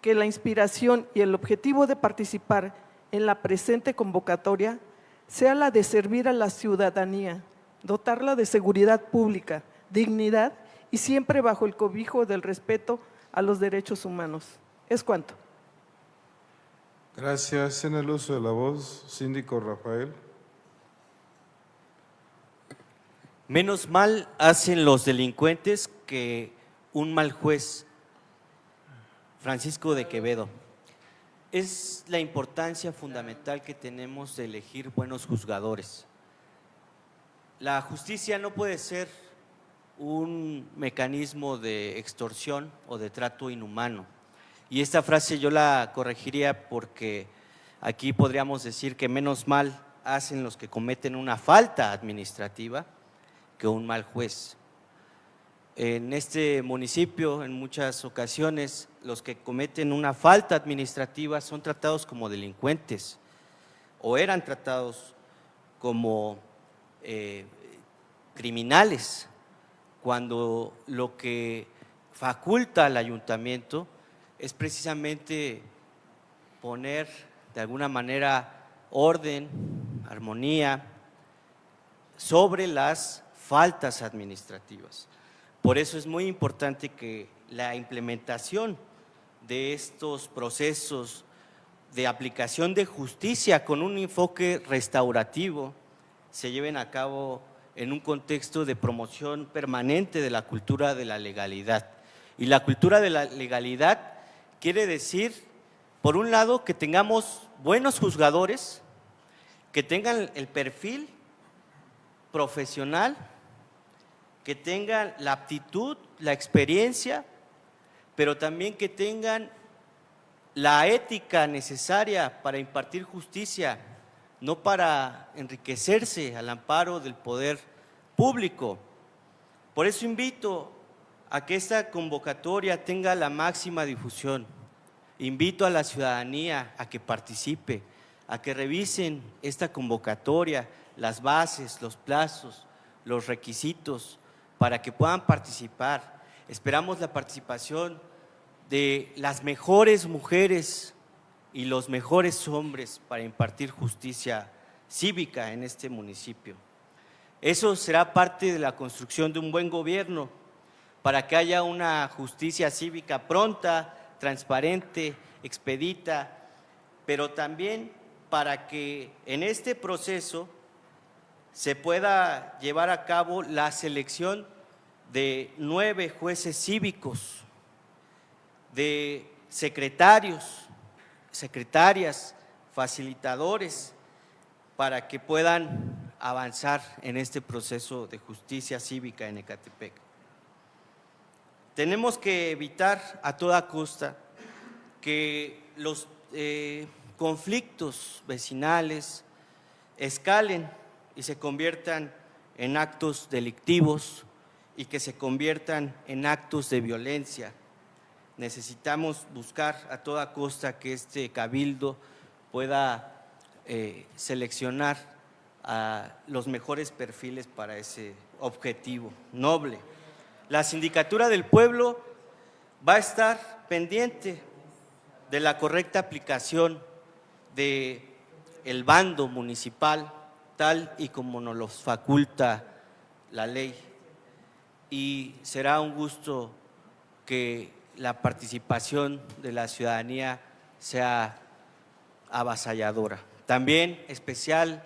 que la inspiración y el objetivo de participar en la presente convocatoria sea la de servir a la ciudadanía, dotarla de seguridad pública, dignidad y siempre bajo el cobijo del respeto a los derechos humanos. Es cuanto. Gracias. En el uso de la voz, síndico Rafael. Menos mal hacen los delincuentes que un mal juez. Francisco de Quevedo. Es la importancia fundamental que tenemos de elegir buenos juzgadores. La justicia no puede ser un mecanismo de extorsión o de trato inhumano. Y esta frase yo la corregiría porque aquí podríamos decir que menos mal hacen los que cometen una falta administrativa que un mal juez. En este municipio, en muchas ocasiones, los que cometen una falta administrativa son tratados como delincuentes o eran tratados como criminales, cuando lo que faculta al ayuntamiento es precisamente poner de alguna manera orden, armonía sobre las faltas administrativas. Por eso es muy importante que la implementación de estos procesos de aplicación de justicia con un enfoque restaurativo se lleven a cabo en un contexto de promoción permanente de la cultura de la legalidad. Y la cultura de la legalidad quiere decir, por un lado, que tengamos buenos juzgadores, que tengan el perfil profesional, que tengan la aptitud, la experiencia, pero también que tengan la ética necesaria para impartir justicia, no para enriquecerse al amparo del poder público. Por eso invito a que esta convocatoria tenga la máxima difusión. Invito a la ciudadanía a que participe, a que revisen esta convocatoria, las bases, los plazos, los requisitos, para que puedan participar. Esperamos la participación de las mejores mujeres y los mejores hombres para impartir justicia cívica en este municipio. Eso será parte de la construcción de un buen gobierno para que haya una justicia cívica pronta, transparente, expedita, pero también para que en este proceso se pueda llevar a cabo la selección de 9 jueces cívicos, de secretarios, secretarias, facilitadores, para que puedan avanzar en este proceso de justicia cívica en Ecatepec. Tenemos que evitar a toda costa que los conflictos vecinales, escalen y se conviertan en actos delictivos y que se conviertan en actos de violencia. Necesitamos buscar a toda costa que este cabildo pueda seleccionar a los mejores perfiles para ese objetivo noble. La Sindicatura del Pueblo va a estar pendiente de la correcta aplicación del bando municipal, tal y como nos lo faculta la ley. Y será un gusto que la participación de la ciudadanía sea avasalladora. También especial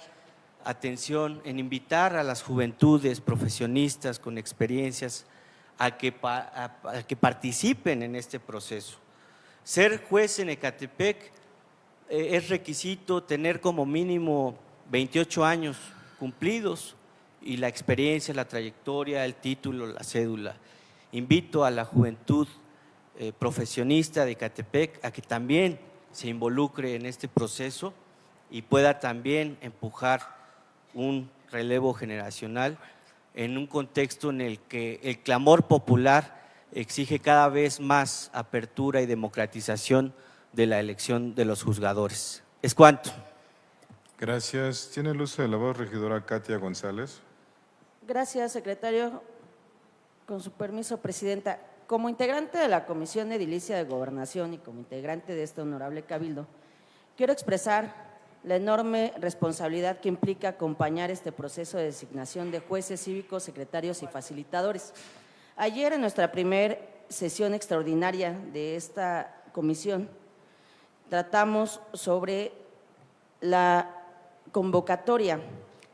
atención en invitar a las juventudes profesionistas con experiencias a que participen en este proceso. Ser juez en Ecatepec es requisito tener como mínimo 28 años cumplidos y la experiencia, la trayectoria, el título, la cédula. Invito a la juventud profesionista de Ecatepec a que también se involucre en este proceso y pueda también empujar un relevo generacional en un contexto en el que el clamor popular exige cada vez más apertura y democratización de la elección de los juzgadores. Es cuanto. Gracias. Tiene el uso de la voz regidora Katia González. Gracias, secretario. Con su permiso, presidenta. Como integrante de la Comisión Edilicia de Gobernación y como integrante de este honorable cabildo, quiero expresar la enorme responsabilidad que implica acompañar este proceso de designación de jueces cívicos, secretarios y facilitadores. Ayer, en nuestra primera sesión extraordinaria de esta comisión, tratamos sobre la convocatoria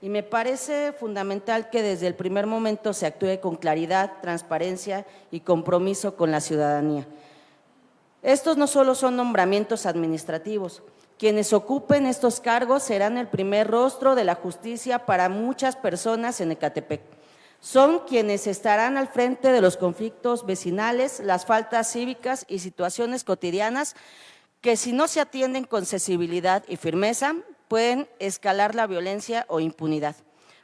y me parece fundamental que desde el primer momento se actúe con claridad, transparencia y compromiso con la ciudadanía. Estos no solo son nombramientos administrativos. Quienes ocupen estos cargos serán el primer rostro de la justicia para muchas personas en Ecatepec. Son quienes estarán al frente de los conflictos vecinales, las faltas cívicas y situaciones cotidianas que, si no se atienden con sensibilidad y firmeza, pueden escalar la violencia o impunidad.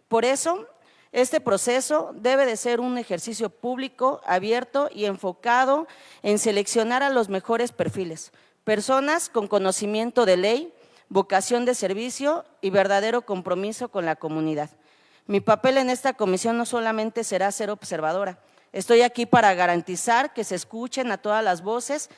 Por eso, este proceso debe de ser un ejercicio público, abierto y enfocado en seleccionar a los mejores perfiles, personas con conocimiento de ley, vocación de servicio y verdadero compromiso con la comunidad. Mi papel en esta comisión no solamente será ser observadora, estoy aquí para garantizar que se escuchen a todas las voces,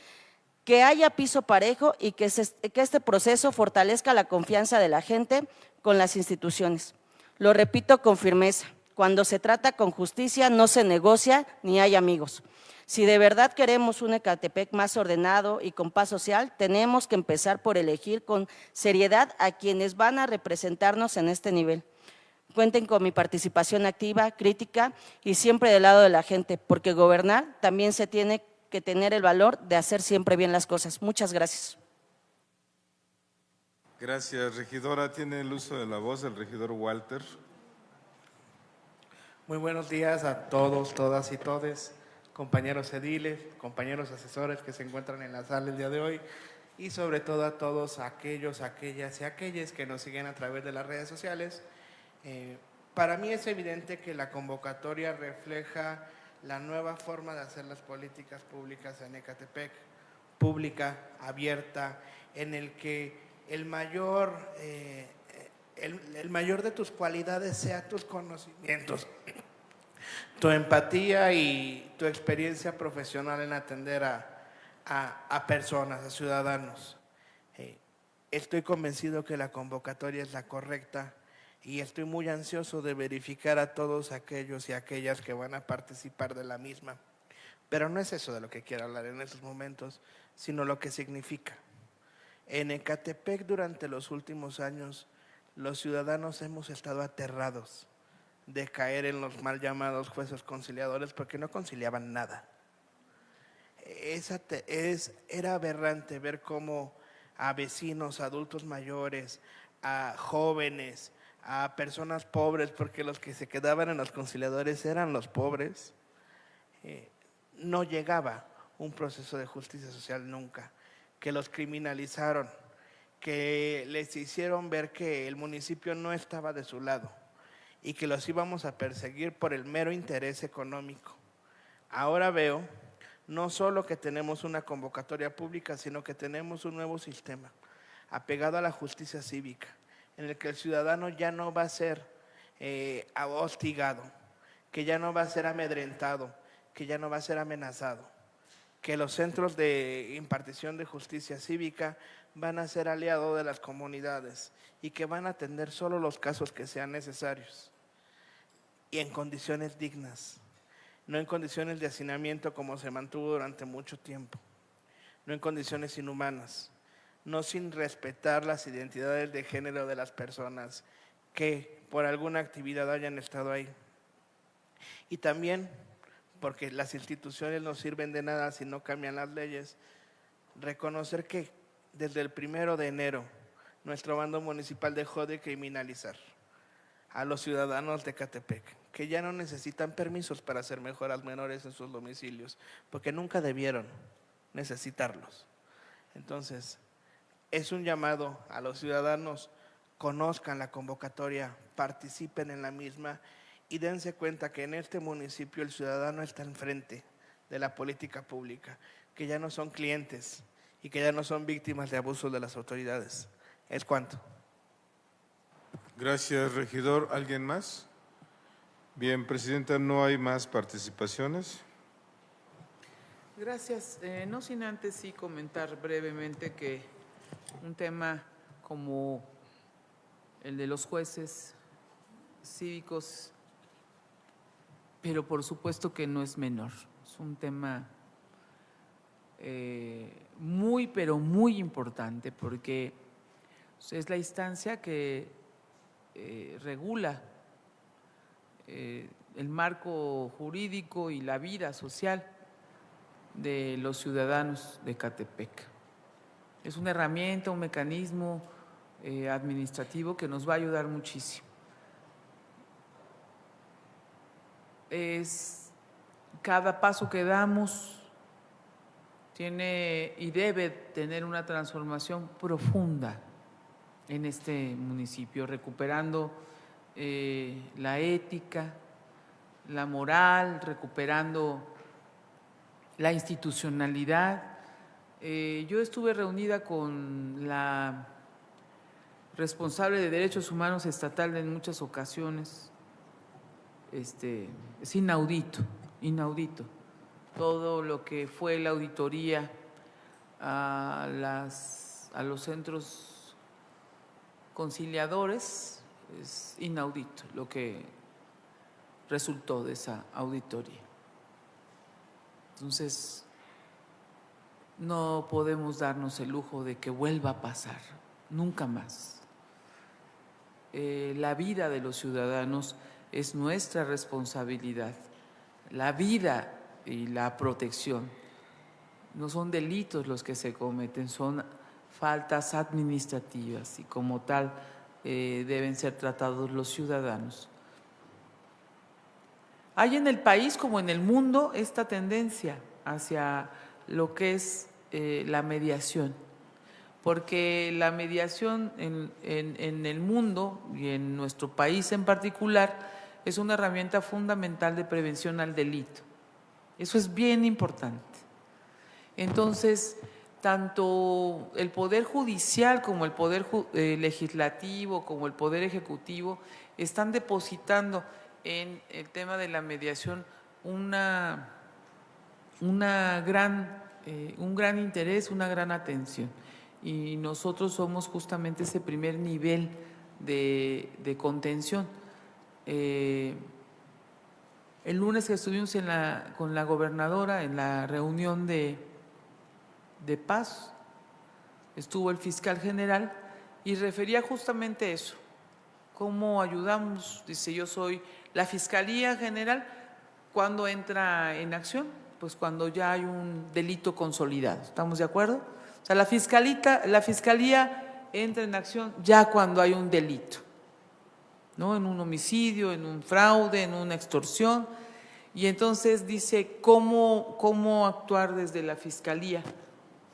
que haya piso parejo y que este proceso fortalezca la confianza de la gente con las instituciones. Lo repito con firmeza, cuando se trata con justicia no se negocia ni hay amigos. Si de verdad queremos un Ecatepec más ordenado y con paz social, tenemos que empezar por elegir con seriedad a quienes van a representarnos en este nivel. Cuenten con mi participación activa, crítica y siempre del lado de la gente, porque gobernar también se tiene que tener el valor de hacer siempre bien las cosas. Muchas gracias. Gracias, regidora. Tiene el uso de la voz el regidor Walter. Muy buenos días a todos, todas y todes, compañeros ediles, compañeros asesores que se encuentran en la sala el día de hoy y sobre todo a todos aquellos, aquellas y aquellas que nos siguen a través de las redes sociales. Para mí es evidente que la convocatoria refleja la nueva forma de hacer las políticas públicas en Ecatepec, pública, abierta, en el que el mayor de tus cualidades sea tus conocimientos, tu empatía y tu experiencia profesional en atender a personas, a ciudadanos. Estoy convencido que la convocatoria es la correcta y estoy muy ansioso de verificar a todos aquellos y aquellas que van a participar de la misma. Pero no es eso de lo que quiero hablar en estos momentos, sino lo que significa. En Ecatepec durante los últimos años, los ciudadanos hemos estado aterrados de caer en los mal llamados jueces conciliadores porque no conciliaban nada. Era aberrante ver cómo a vecinos, adultos mayores, a jóvenes, a personas pobres, porque los que se quedaban en los conciliadores eran los pobres, no llegaba un proceso de justicia social nunca, que los criminalizaron, que les hicieron ver que el municipio no estaba de su lado y que los íbamos a perseguir por el mero interés económico. Ahora veo no solo que tenemos una convocatoria pública, sino que tenemos un nuevo sistema apegado a la justicia cívica, en el que el ciudadano ya no va a ser hostigado, que ya no va a ser amedrentado, que ya no va a ser amenazado, que los centros de impartición de justicia cívica van a ser aliados de las comunidades y que van a atender solo los casos que sean necesarios y en condiciones dignas, no en condiciones de hacinamiento como se mantuvo durante mucho tiempo, no en condiciones inhumanas, no sin respetar las identidades de género de las personas que por alguna actividad hayan estado ahí. Y también, porque las instituciones no sirven de nada si no cambian las leyes, reconocer que desde el 1 de enero nuestro bando municipal dejó de criminalizar a los ciudadanos de Ecatepec, que ya no necesitan permisos para hacer mejoras menores en sus domicilios, porque nunca debieron necesitarlos. Entonces, es un llamado a los ciudadanos, conozcan la convocatoria, participen en la misma y dense cuenta que en este municipio el ciudadano está enfrente de la política pública, que ya no son clientes y que ya no son víctimas de abusos de las autoridades. Es cuanto. Gracias, regidor. ¿Alguien más? Bien, presidenta, no hay más participaciones. Gracias. No sin antes sí comentar brevemente que un tema como el de los jueces cívicos, pero por supuesto que no es menor, es un tema muy, pero muy importante, porque es la instancia que regula el marco jurídico y la vida social de los ciudadanos de Ecatepec. Es una herramienta, un mecanismo administrativo que nos va a ayudar muchísimo. Cada paso que damos tiene y debe tener una transformación profunda en este municipio, recuperando la ética, la moral, recuperando la institucionalidad. Yo estuve reunida con la responsable de Derechos Humanos estatal en muchas ocasiones. Es inaudito todo lo que fue la auditoría a los centros conciliadores. Es inaudito lo que resultó de esa auditoría. Entonces, no podemos darnos el lujo de que vuelva a pasar, nunca más. La vida de los ciudadanos es nuestra responsabilidad. La vida y la protección no son delitos los que se cometen, son faltas administrativas y como tal deben ser tratados los ciudadanos. Hay en el país como en el mundo esta tendencia hacia lo que es la mediación, porque la mediación en el mundo y en nuestro país en particular es una herramienta fundamental de prevención al delito. Eso es bien importante. Entonces, tanto el Poder Judicial como el Poder Legislativo, como el Poder Ejecutivo, están depositando en el tema de la mediación un gran interés, una gran atención. Y nosotros somos justamente ese primer nivel de contención. El lunes que estuvimos con la gobernadora en la reunión de paz, estuvo el fiscal general y refería justamente eso, cómo ayudamos. Dice, yo soy la Fiscalía General, ¿cuándo entra en acción? Pues cuando ya hay un delito consolidado, ¿estamos de acuerdo? O sea, la Fiscalía entra en acción ya cuando hay un delito, ¿no? En un homicidio, en un fraude, en una extorsión. Y entonces dice, ¿cómo actuar desde la Fiscalía?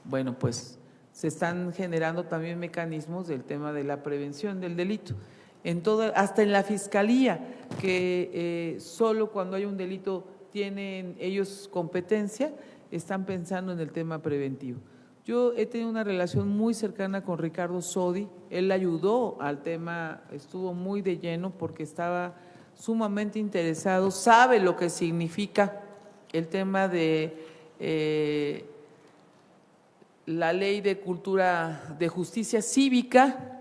Bueno, pues se están generando también mecanismos del tema de la prevención del delito. En todo, hasta en la Fiscalía, que solo cuando hay un delito tienen ellos competencia, están pensando en el tema preventivo. Yo he tenido una relación muy cercana con Ricardo Sodi, él ayudó al tema, estuvo muy de lleno porque estaba sumamente interesado, sabe lo que significa el tema de la ley de cultura de justicia cívica,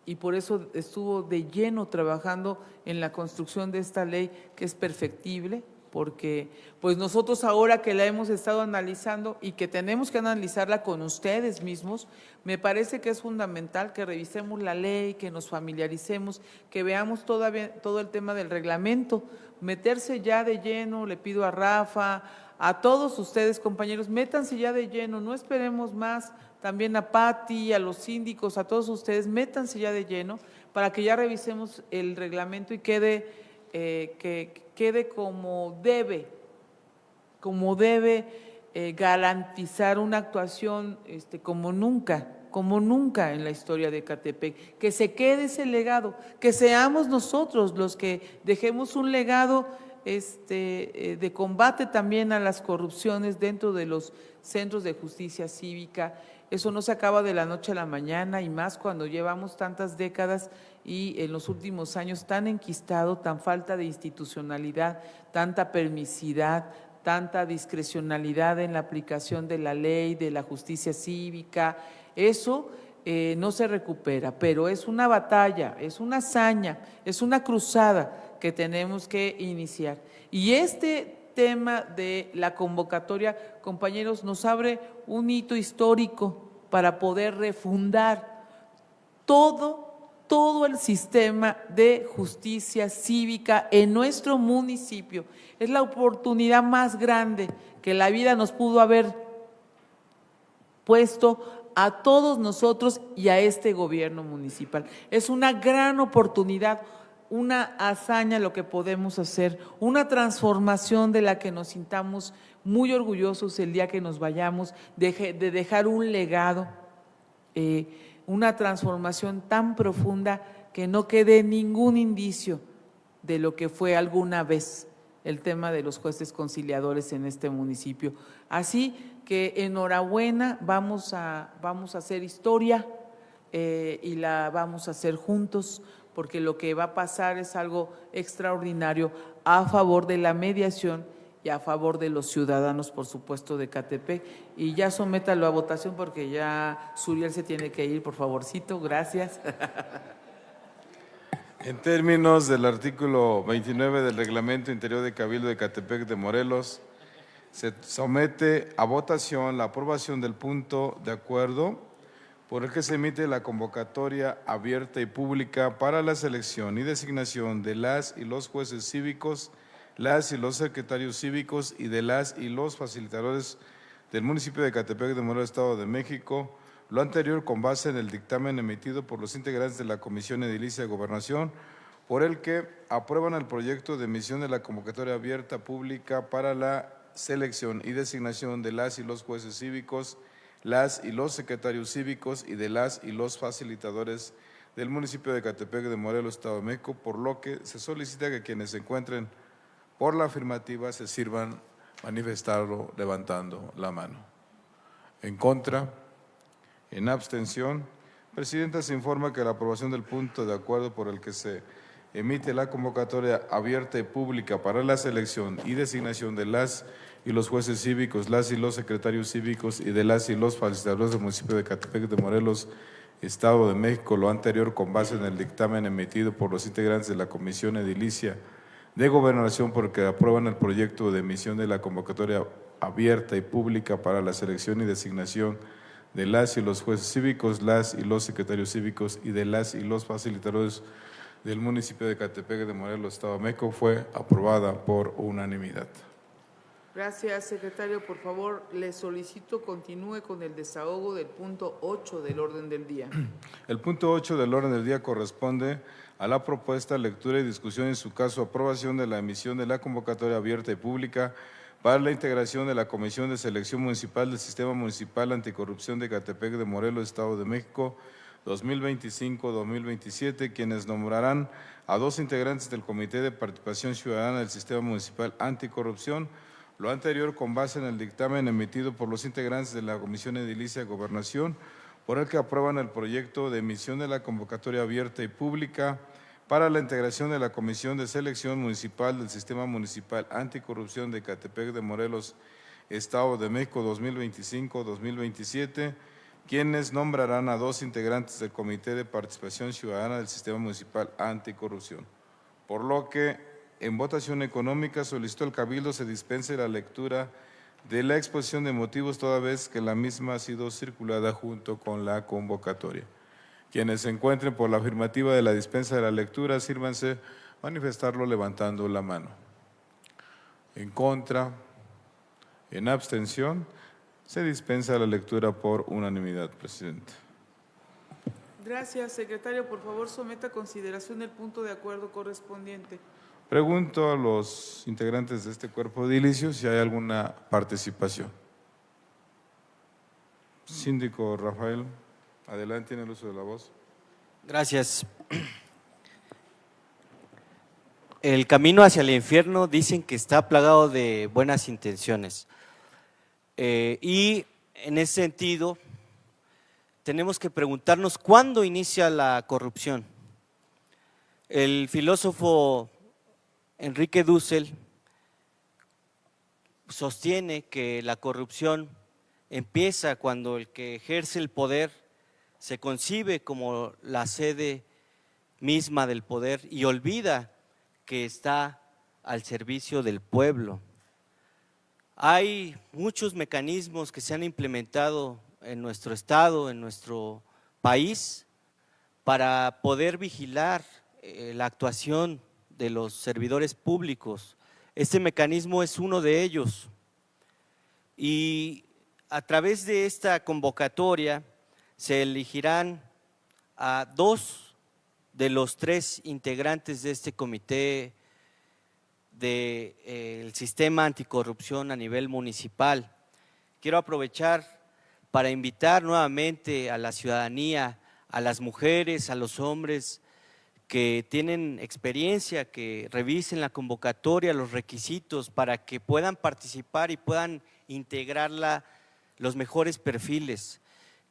y por eso estuvo de lleno trabajando en la construcción de esta ley que es perfectible, porque pues nosotros ahora que la hemos estado analizando y que tenemos que analizarla con ustedes mismos, me parece que es fundamental que revisemos la ley, que nos familiaricemos, que veamos todo el tema del reglamento, meterse ya de lleno. Le pido a Rafa, a todos ustedes, compañeros, métanse ya de lleno, no esperemos más. También a Pati, a los síndicos, a todos ustedes, métanse ya de lleno para que ya revisemos el reglamento y quede como debe garantizar una actuación como nunca en la historia de Ecatepec, que se quede ese legado, que seamos nosotros los que dejemos un legado de combate también a las corrupciones dentro de los centros de justicia cívica. Eso no se acaba de la noche a la mañana, y más cuando llevamos tantas décadas y en los últimos años tan enquistado, tan falta de institucionalidad, tanta permisidad, tanta discrecionalidad en la aplicación de la ley, de la justicia cívica. Eso no se recupera, pero es una batalla, es una hazaña, es una cruzada que tenemos que iniciar. Y este tema de la convocatoria, compañeros, nos abre un hito histórico para poder refundar todo el sistema de justicia cívica en nuestro municipio. Es la oportunidad más grande que la vida nos pudo haber puesto a todos nosotros y a este gobierno municipal. Es una gran oportunidad, una hazaña lo que podemos hacer, una transformación de la que nos sintamos muy orgullosos el día que nos vayamos, de dejar un legado, una transformación tan profunda que no quede ningún indicio de lo que fue alguna vez el tema de los jueces conciliadores en este municipio. Así que enhorabuena, vamos a hacer historia y la vamos a hacer juntos, porque lo que va a pasar es algo extraordinario a favor de la mediación y a favor de los ciudadanos, por supuesto, de Ecatepec. Y ya sométalo a votación porque ya Suriel se tiene que ir, por favorcito, gracias. En términos del artículo 29 del Reglamento Interior de Cabildo de Ecatepec de Morelos, se somete a votación la aprobación del punto de acuerdo por el que se emite la convocatoria abierta y pública para la selección y designación de las y los jueces cívicos, las y los secretarios cívicos y de las y los facilitadores del municipio de Ecatepec de Morelos, Estado de México, lo anterior con base en el dictamen emitido por los integrantes de la Comisión Edilicia de Gobernación, por el que aprueban el proyecto de emisión de la convocatoria abierta pública para la selección y designación de las y los jueces cívicos, las y los secretarios cívicos y de las y los facilitadores del municipio de Ecatepec de Morelos, Estado de México, por lo que se solicita que quienes se encuentren por la afirmativa se sirvan manifestarlo levantando la mano. En contra, en abstención, Presidenta, se informa que la aprobación del punto de acuerdo por el que se emite la convocatoria abierta y pública para la selección y designación de las y los jueces cívicos, las y los secretarios cívicos y de las y los facilitadores del municipio de Ecatepec de Morelos, Estado de México, lo anterior con base en el dictamen emitido por los integrantes de la Comisión Edilicia de Gobernación, por el que aprueban el proyecto de emisión de la convocatoria abierta y pública para la selección y designación de las y los jueces cívicos, las y los secretarios cívicos y de las y los facilitadores del municipio de Ecatepec de Morelos, Estado de México, fue aprobada por unanimidad. Gracias, secretario. Por favor, le solicito continúe con el desahogo del punto 8 del orden del día. El punto 8 del orden del día corresponde a la propuesta, lectura y discusión, en su caso aprobación de la emisión de la convocatoria abierta y pública para la integración de la Comisión de Selección Municipal del Sistema Municipal Anticorrupción de Ecatepec de Morelos, Estado de México, 2025-2027, quienes nombrarán a 2 integrantes del Comité de Participación Ciudadana del Sistema Municipal Anticorrupción, lo anterior con base en el dictamen emitido por los integrantes de la Comisión Edilicia de Gobernación, por el que aprueban el proyecto de emisión de la convocatoria abierta y pública para la integración de la Comisión de Selección Municipal del Sistema Municipal Anticorrupción de Ecatepec de Morelos, Estado de México, 2025-2027, quienes nombrarán a 2 integrantes del Comité de Participación Ciudadana del Sistema Municipal Anticorrupción. Por lo que, en votación económica, solicitó el Cabildo se dispense la lectura de la exposición de motivos, toda vez que la misma ha sido circulada junto con la convocatoria. Quienes se encuentren por la afirmativa de la dispensa de la lectura, sírvanse manifestarlo levantando la mano. En contra, en abstención, se dispensa la lectura por unanimidad, presidente. Gracias, secretario. Por favor, someta a consideración el punto de acuerdo correspondiente. Pregunto a los integrantes de este cuerpo edilicio si hay alguna participación. Síndico Rafael, adelante, tiene el uso de la voz. Gracias. El camino hacia el infierno dicen que está plagado de buenas intenciones. Y en ese sentido, tenemos que preguntarnos cuándo inicia la corrupción. El filósofo Enrique Dussel sostiene que la corrupción empieza cuando el que ejerce el poder se concibe como la sede misma del poder y olvida que está al servicio del pueblo. Hay muchos mecanismos que se han implementado en nuestro estado, en nuestro país, para poder vigilar la actuación de los servidores públicos. Este mecanismo es uno de ellos y a través de esta convocatoria se elegirán a 2 de los 3 integrantes de este comité del sistema anticorrupción a nivel municipal. Quiero aprovechar para invitar nuevamente a la ciudadanía, a las mujeres, a los hombres que tienen experiencia, que revisen la convocatoria, los requisitos para que puedan participar y puedan integrarla los mejores perfiles,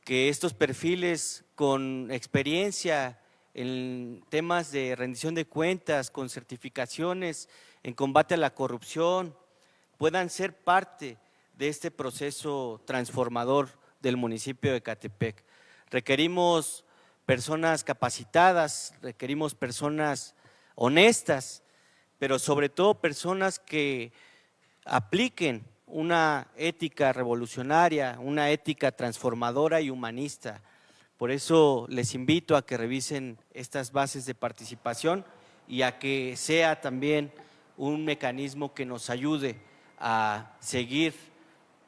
que estos perfiles con experiencia en temas de rendición de cuentas, con certificaciones en combate a la corrupción, puedan ser parte de este proceso transformador del municipio de Ecatepec. Requerimos personas capacitadas, requerimos personas honestas, pero sobre todo personas que apliquen una ética revolucionaria, una ética transformadora y humanista. Por eso les invito a que revisen estas bases de participación y a que sea también un mecanismo que nos ayude a seguir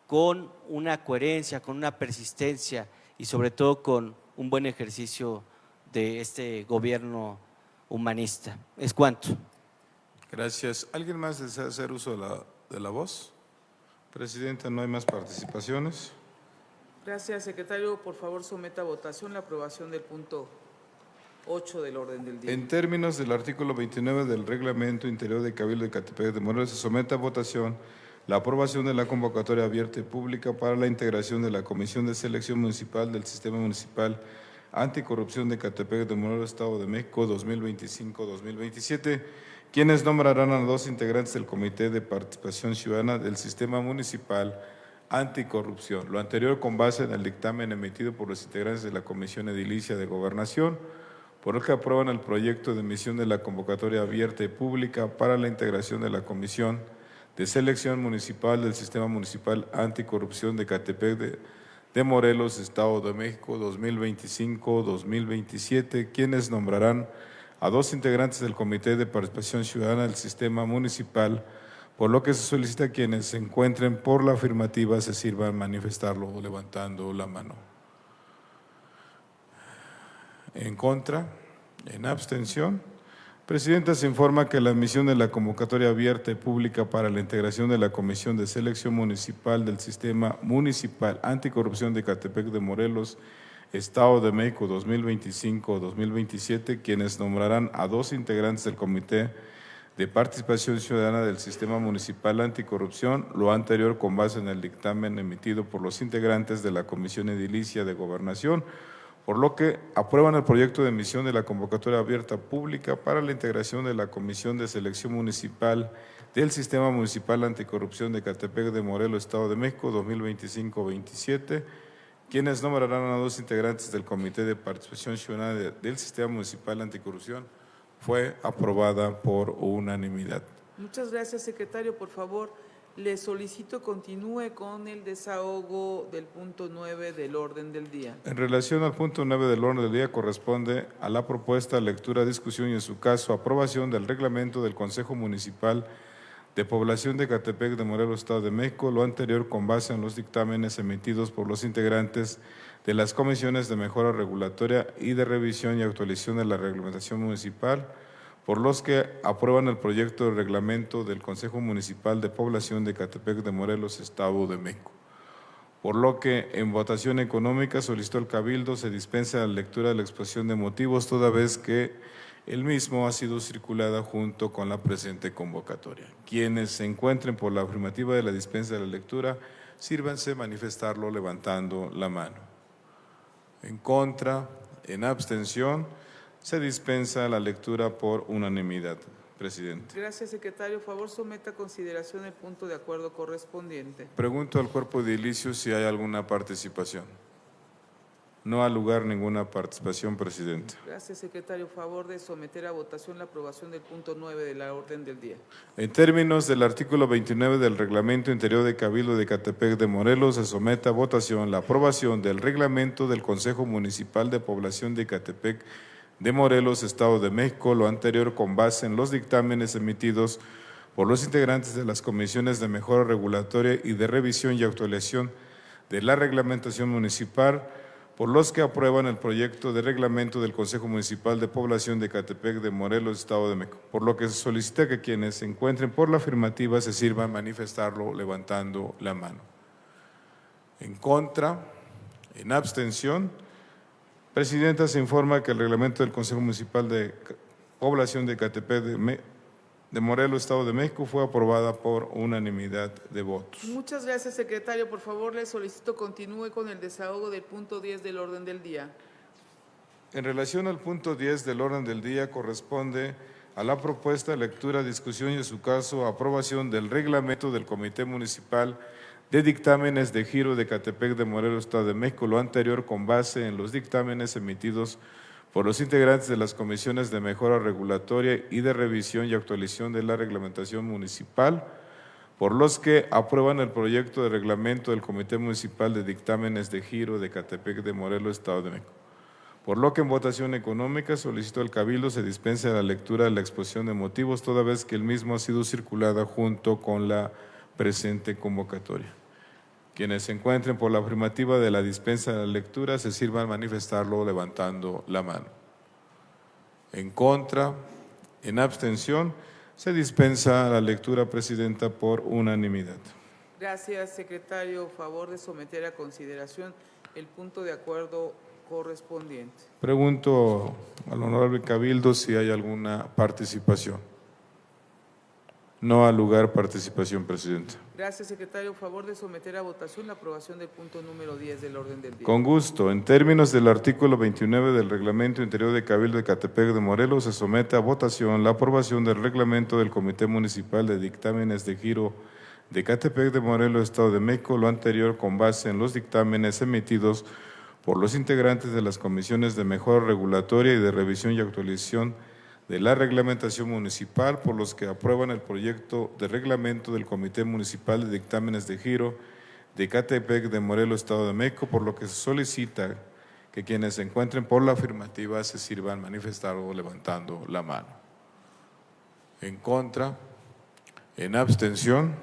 con una coherencia, con una persistencia y sobre todo con un buen ejercicio de este gobierno humanista. Es cuanto. Gracias. ¿Alguien más desea hacer uso de la voz? Presidenta, no hay más participaciones. Gracias, secretario. Por favor, someta a votación la aprobación del punto 8 del orden del día. En términos del artículo 29 del Reglamento Interior de Cabildo de Ecatepec de Morelos, se somete a votación la aprobación de la convocatoria abierta y pública para la integración de la Comisión de Selección Municipal del Sistema Municipal Anticorrupción de Ecatepec de Morelos, Estado de México, 2025-2027, quienes nombrarán a 2 integrantes del Comité de Participación Ciudadana del Sistema Municipal Anticorrupción. Lo anterior con base en el dictamen emitido por los integrantes de la Comisión Edilicia de Gobernación, por el que aprueban el proyecto de emisión de la convocatoria abierta y pública para la integración de la Comisión de Selección Municipal del Sistema Municipal Anticorrupción de Ecatepec de Morelos, Estado de México, 2025-2027, quienes nombrarán a 2 integrantes del Comité de Participación Ciudadana del Sistema Municipal, por lo que se solicita a quienes se encuentren por la afirmativa se sirvan manifestarlo levantando la mano. En contra, en abstención, Presidenta, se informa que la admisión de la convocatoria abierta y pública para la integración de la Comisión de Selección Municipal del Sistema Municipal Anticorrupción de Ecatepec de Morelos, Estado de México 2025-2027, quienes nombrarán a 2 integrantes del Comité de Participación Ciudadana del Sistema Municipal Anticorrupción, lo anterior con base en el dictamen emitido por los integrantes de la Comisión Edilicia de Gobernación, por lo que aprueban el proyecto de emisión de la convocatoria abierta pública para la integración de la Comisión de Selección Municipal del Sistema Municipal Anticorrupción de Ecatepec de Morelos, Estado de México 2025-27, quienes nombrarán a 2 integrantes del Comité de Participación Ciudadana del Sistema Municipal Anticorrupción, fue aprobada por unanimidad. Muchas gracias, secretario. Por favor, le solicito continúe con el desahogo del punto 9 del orden del día. En relación al punto 9 del orden del día, corresponde a la propuesta, lectura, discusión y, en su caso, aprobación del reglamento del Consejo Municipal de Población de Ecatepec de Morelos, Estado de México, lo anterior con base en los dictámenes emitidos por los integrantes de las comisiones de mejora regulatoria y de revisión y actualización de la reglamentación municipal, por los que aprueban el proyecto de reglamento del Consejo Municipal de Población de Ecatepec de Morelos, Estado de México. Por lo que en votación económica solicitó el Cabildo se dispensa la lectura de la exposición de motivos, toda vez que el mismo ha sido circulada junto con la presente convocatoria. Quienes se encuentren por la afirmativa de la dispensa de la lectura, sírvanse manifestarlo levantando la mano. En contra, en abstención, se dispensa la lectura por unanimidad. Presidente. Gracias, secretario. Por favor, someta a consideración el punto de acuerdo correspondiente. Pregunto al cuerpo edilicio si hay alguna participación. No ha lugar ninguna participación, presidente. Gracias, secretario. Favor de someter a votación la aprobación del punto 9 de la orden del día. En términos del artículo 29 del Reglamento Interior de Cabildo de Ecatepec de Morelos, se somete a votación la aprobación del reglamento del Consejo Municipal de Población de Ecatepec de Morelos, Estado de México, lo anterior con base en los dictámenes emitidos por los integrantes de las comisiones de mejora regulatoria y de revisión y actualización de la reglamentación municipal, por los que aprueban el proyecto de reglamento del Consejo Municipal de Población de Ecatepec de Morelos, Estado de México, por lo que se solicita que quienes se encuentren por la afirmativa se sirvan manifestarlo levantando la mano. En contra, en abstención, presidenta, se informa que el reglamento del Consejo Municipal de Población de Ecatepec de Morelos, Estado de México, fue aprobada por unanimidad de votos. Muchas gracias, secretario. Por favor, le solicito continúe con el desahogo del punto 10 del orden del día. En relación al punto 10 del orden del día, corresponde a la propuesta, lectura, discusión y, en su caso, aprobación del reglamento del Comité Municipal de Dictámenes de Giro de Ecatepec de Morelos, Estado de México, lo anterior con base en los dictámenes emitidos por los integrantes de las comisiones de mejora regulatoria y de revisión y actualización de la reglamentación municipal, por los que aprueban el proyecto de reglamento del Comité Municipal de Dictámenes de Giro de Ecatepec de Morelos, Estado de México. Por lo que en votación económica solicitó al Cabildo se dispense la lectura de la exposición de motivos, toda vez que el mismo ha sido circulada junto con la presente convocatoria. Quienes se encuentren por la afirmativa de la dispensa de la lectura se sirvan manifestarlo levantando la mano. En contra, en abstención, se dispensa la lectura, presidenta, por unanimidad. Gracias, secretario. Favor de someter a consideración el punto de acuerdo correspondiente. Pregunto al honorable Cabildo si hay alguna participación. No ha lugar participación, presidenta. Gracias, secretario. Favor de someter a votación la aprobación del punto número 10 del orden del día. Con gusto. En términos del artículo 29 del Reglamento Interior de Cabildo de Ecatepec de Morelos, se somete a votación la aprobación del reglamento del Comité Municipal de Dictámenes de Giro de Ecatepec de Morelos, Estado de México, lo anterior con base en los dictámenes emitidos por los integrantes de las comisiones de mejora regulatoria y de revisión y actualización de la reglamentación municipal, por los que aprueban el proyecto de reglamento del Comité Municipal de Dictámenes de Giro de Ecatepec de Morelos, Estado de México, por lo que se solicita que quienes se encuentren por la afirmativa se sirvan manifestarlo levantando la mano. En contra, en abstención,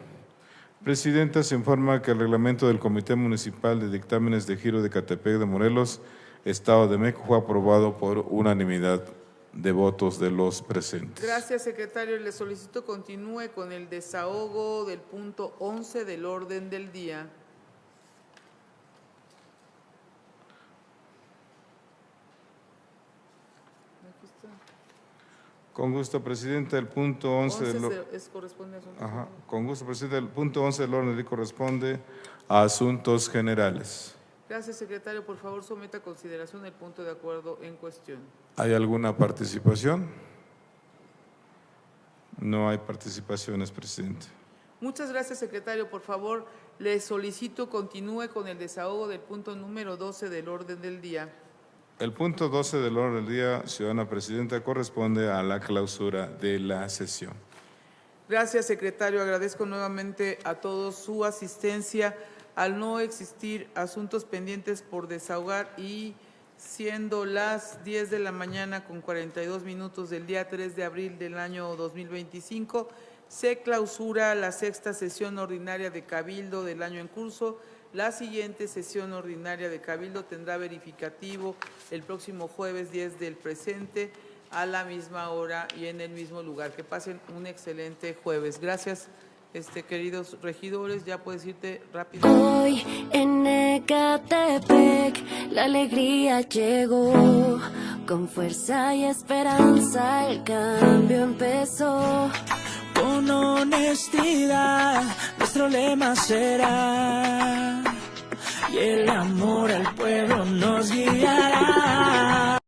presidenta, se informa que el reglamento del Comité Municipal de Dictámenes de Giro de Ecatepec de Morelos, Estado de México, fue aprobado por unanimidad de votos de los presentes. Gracias, secretario. Le solicito continúe con el desahogo del punto 11 del orden del día. Con gusto, presidente. El punto 11 del corresponde a asuntos Ajá. Con gusto, presidente. El punto 11 del orden del día corresponde a asuntos generales. Gracias, secretario. Por favor, someta a consideración el punto de acuerdo en cuestión. ¿Hay alguna participación? No hay participaciones, presidente. Muchas gracias, secretario. Por favor, le solicito continúe con el desahogo del punto número 12 del orden del día. El punto 12 del orden del día, ciudadana presidenta, corresponde a la clausura de la sesión. Gracias, secretario. Agradezco nuevamente a todos su asistencia. Al no existir asuntos pendientes por desahogar y siendo las 10 de la mañana con 42 minutos del día 3 de abril del año 2025, se clausura la sexta sesión ordinaria de Cabildo del año en curso. La siguiente sesión ordinaria de Cabildo tendrá verificativo el próximo jueves 10 del presente a la misma hora y en el mismo lugar. Que pasen un excelente jueves. Gracias, queridos regidores. Ya puedes irte rápido. Hoy en Ecatepec la alegría llegó, con fuerza y esperanza el cambio empezó. Con honestidad, nuestro lema será, y el amor al pueblo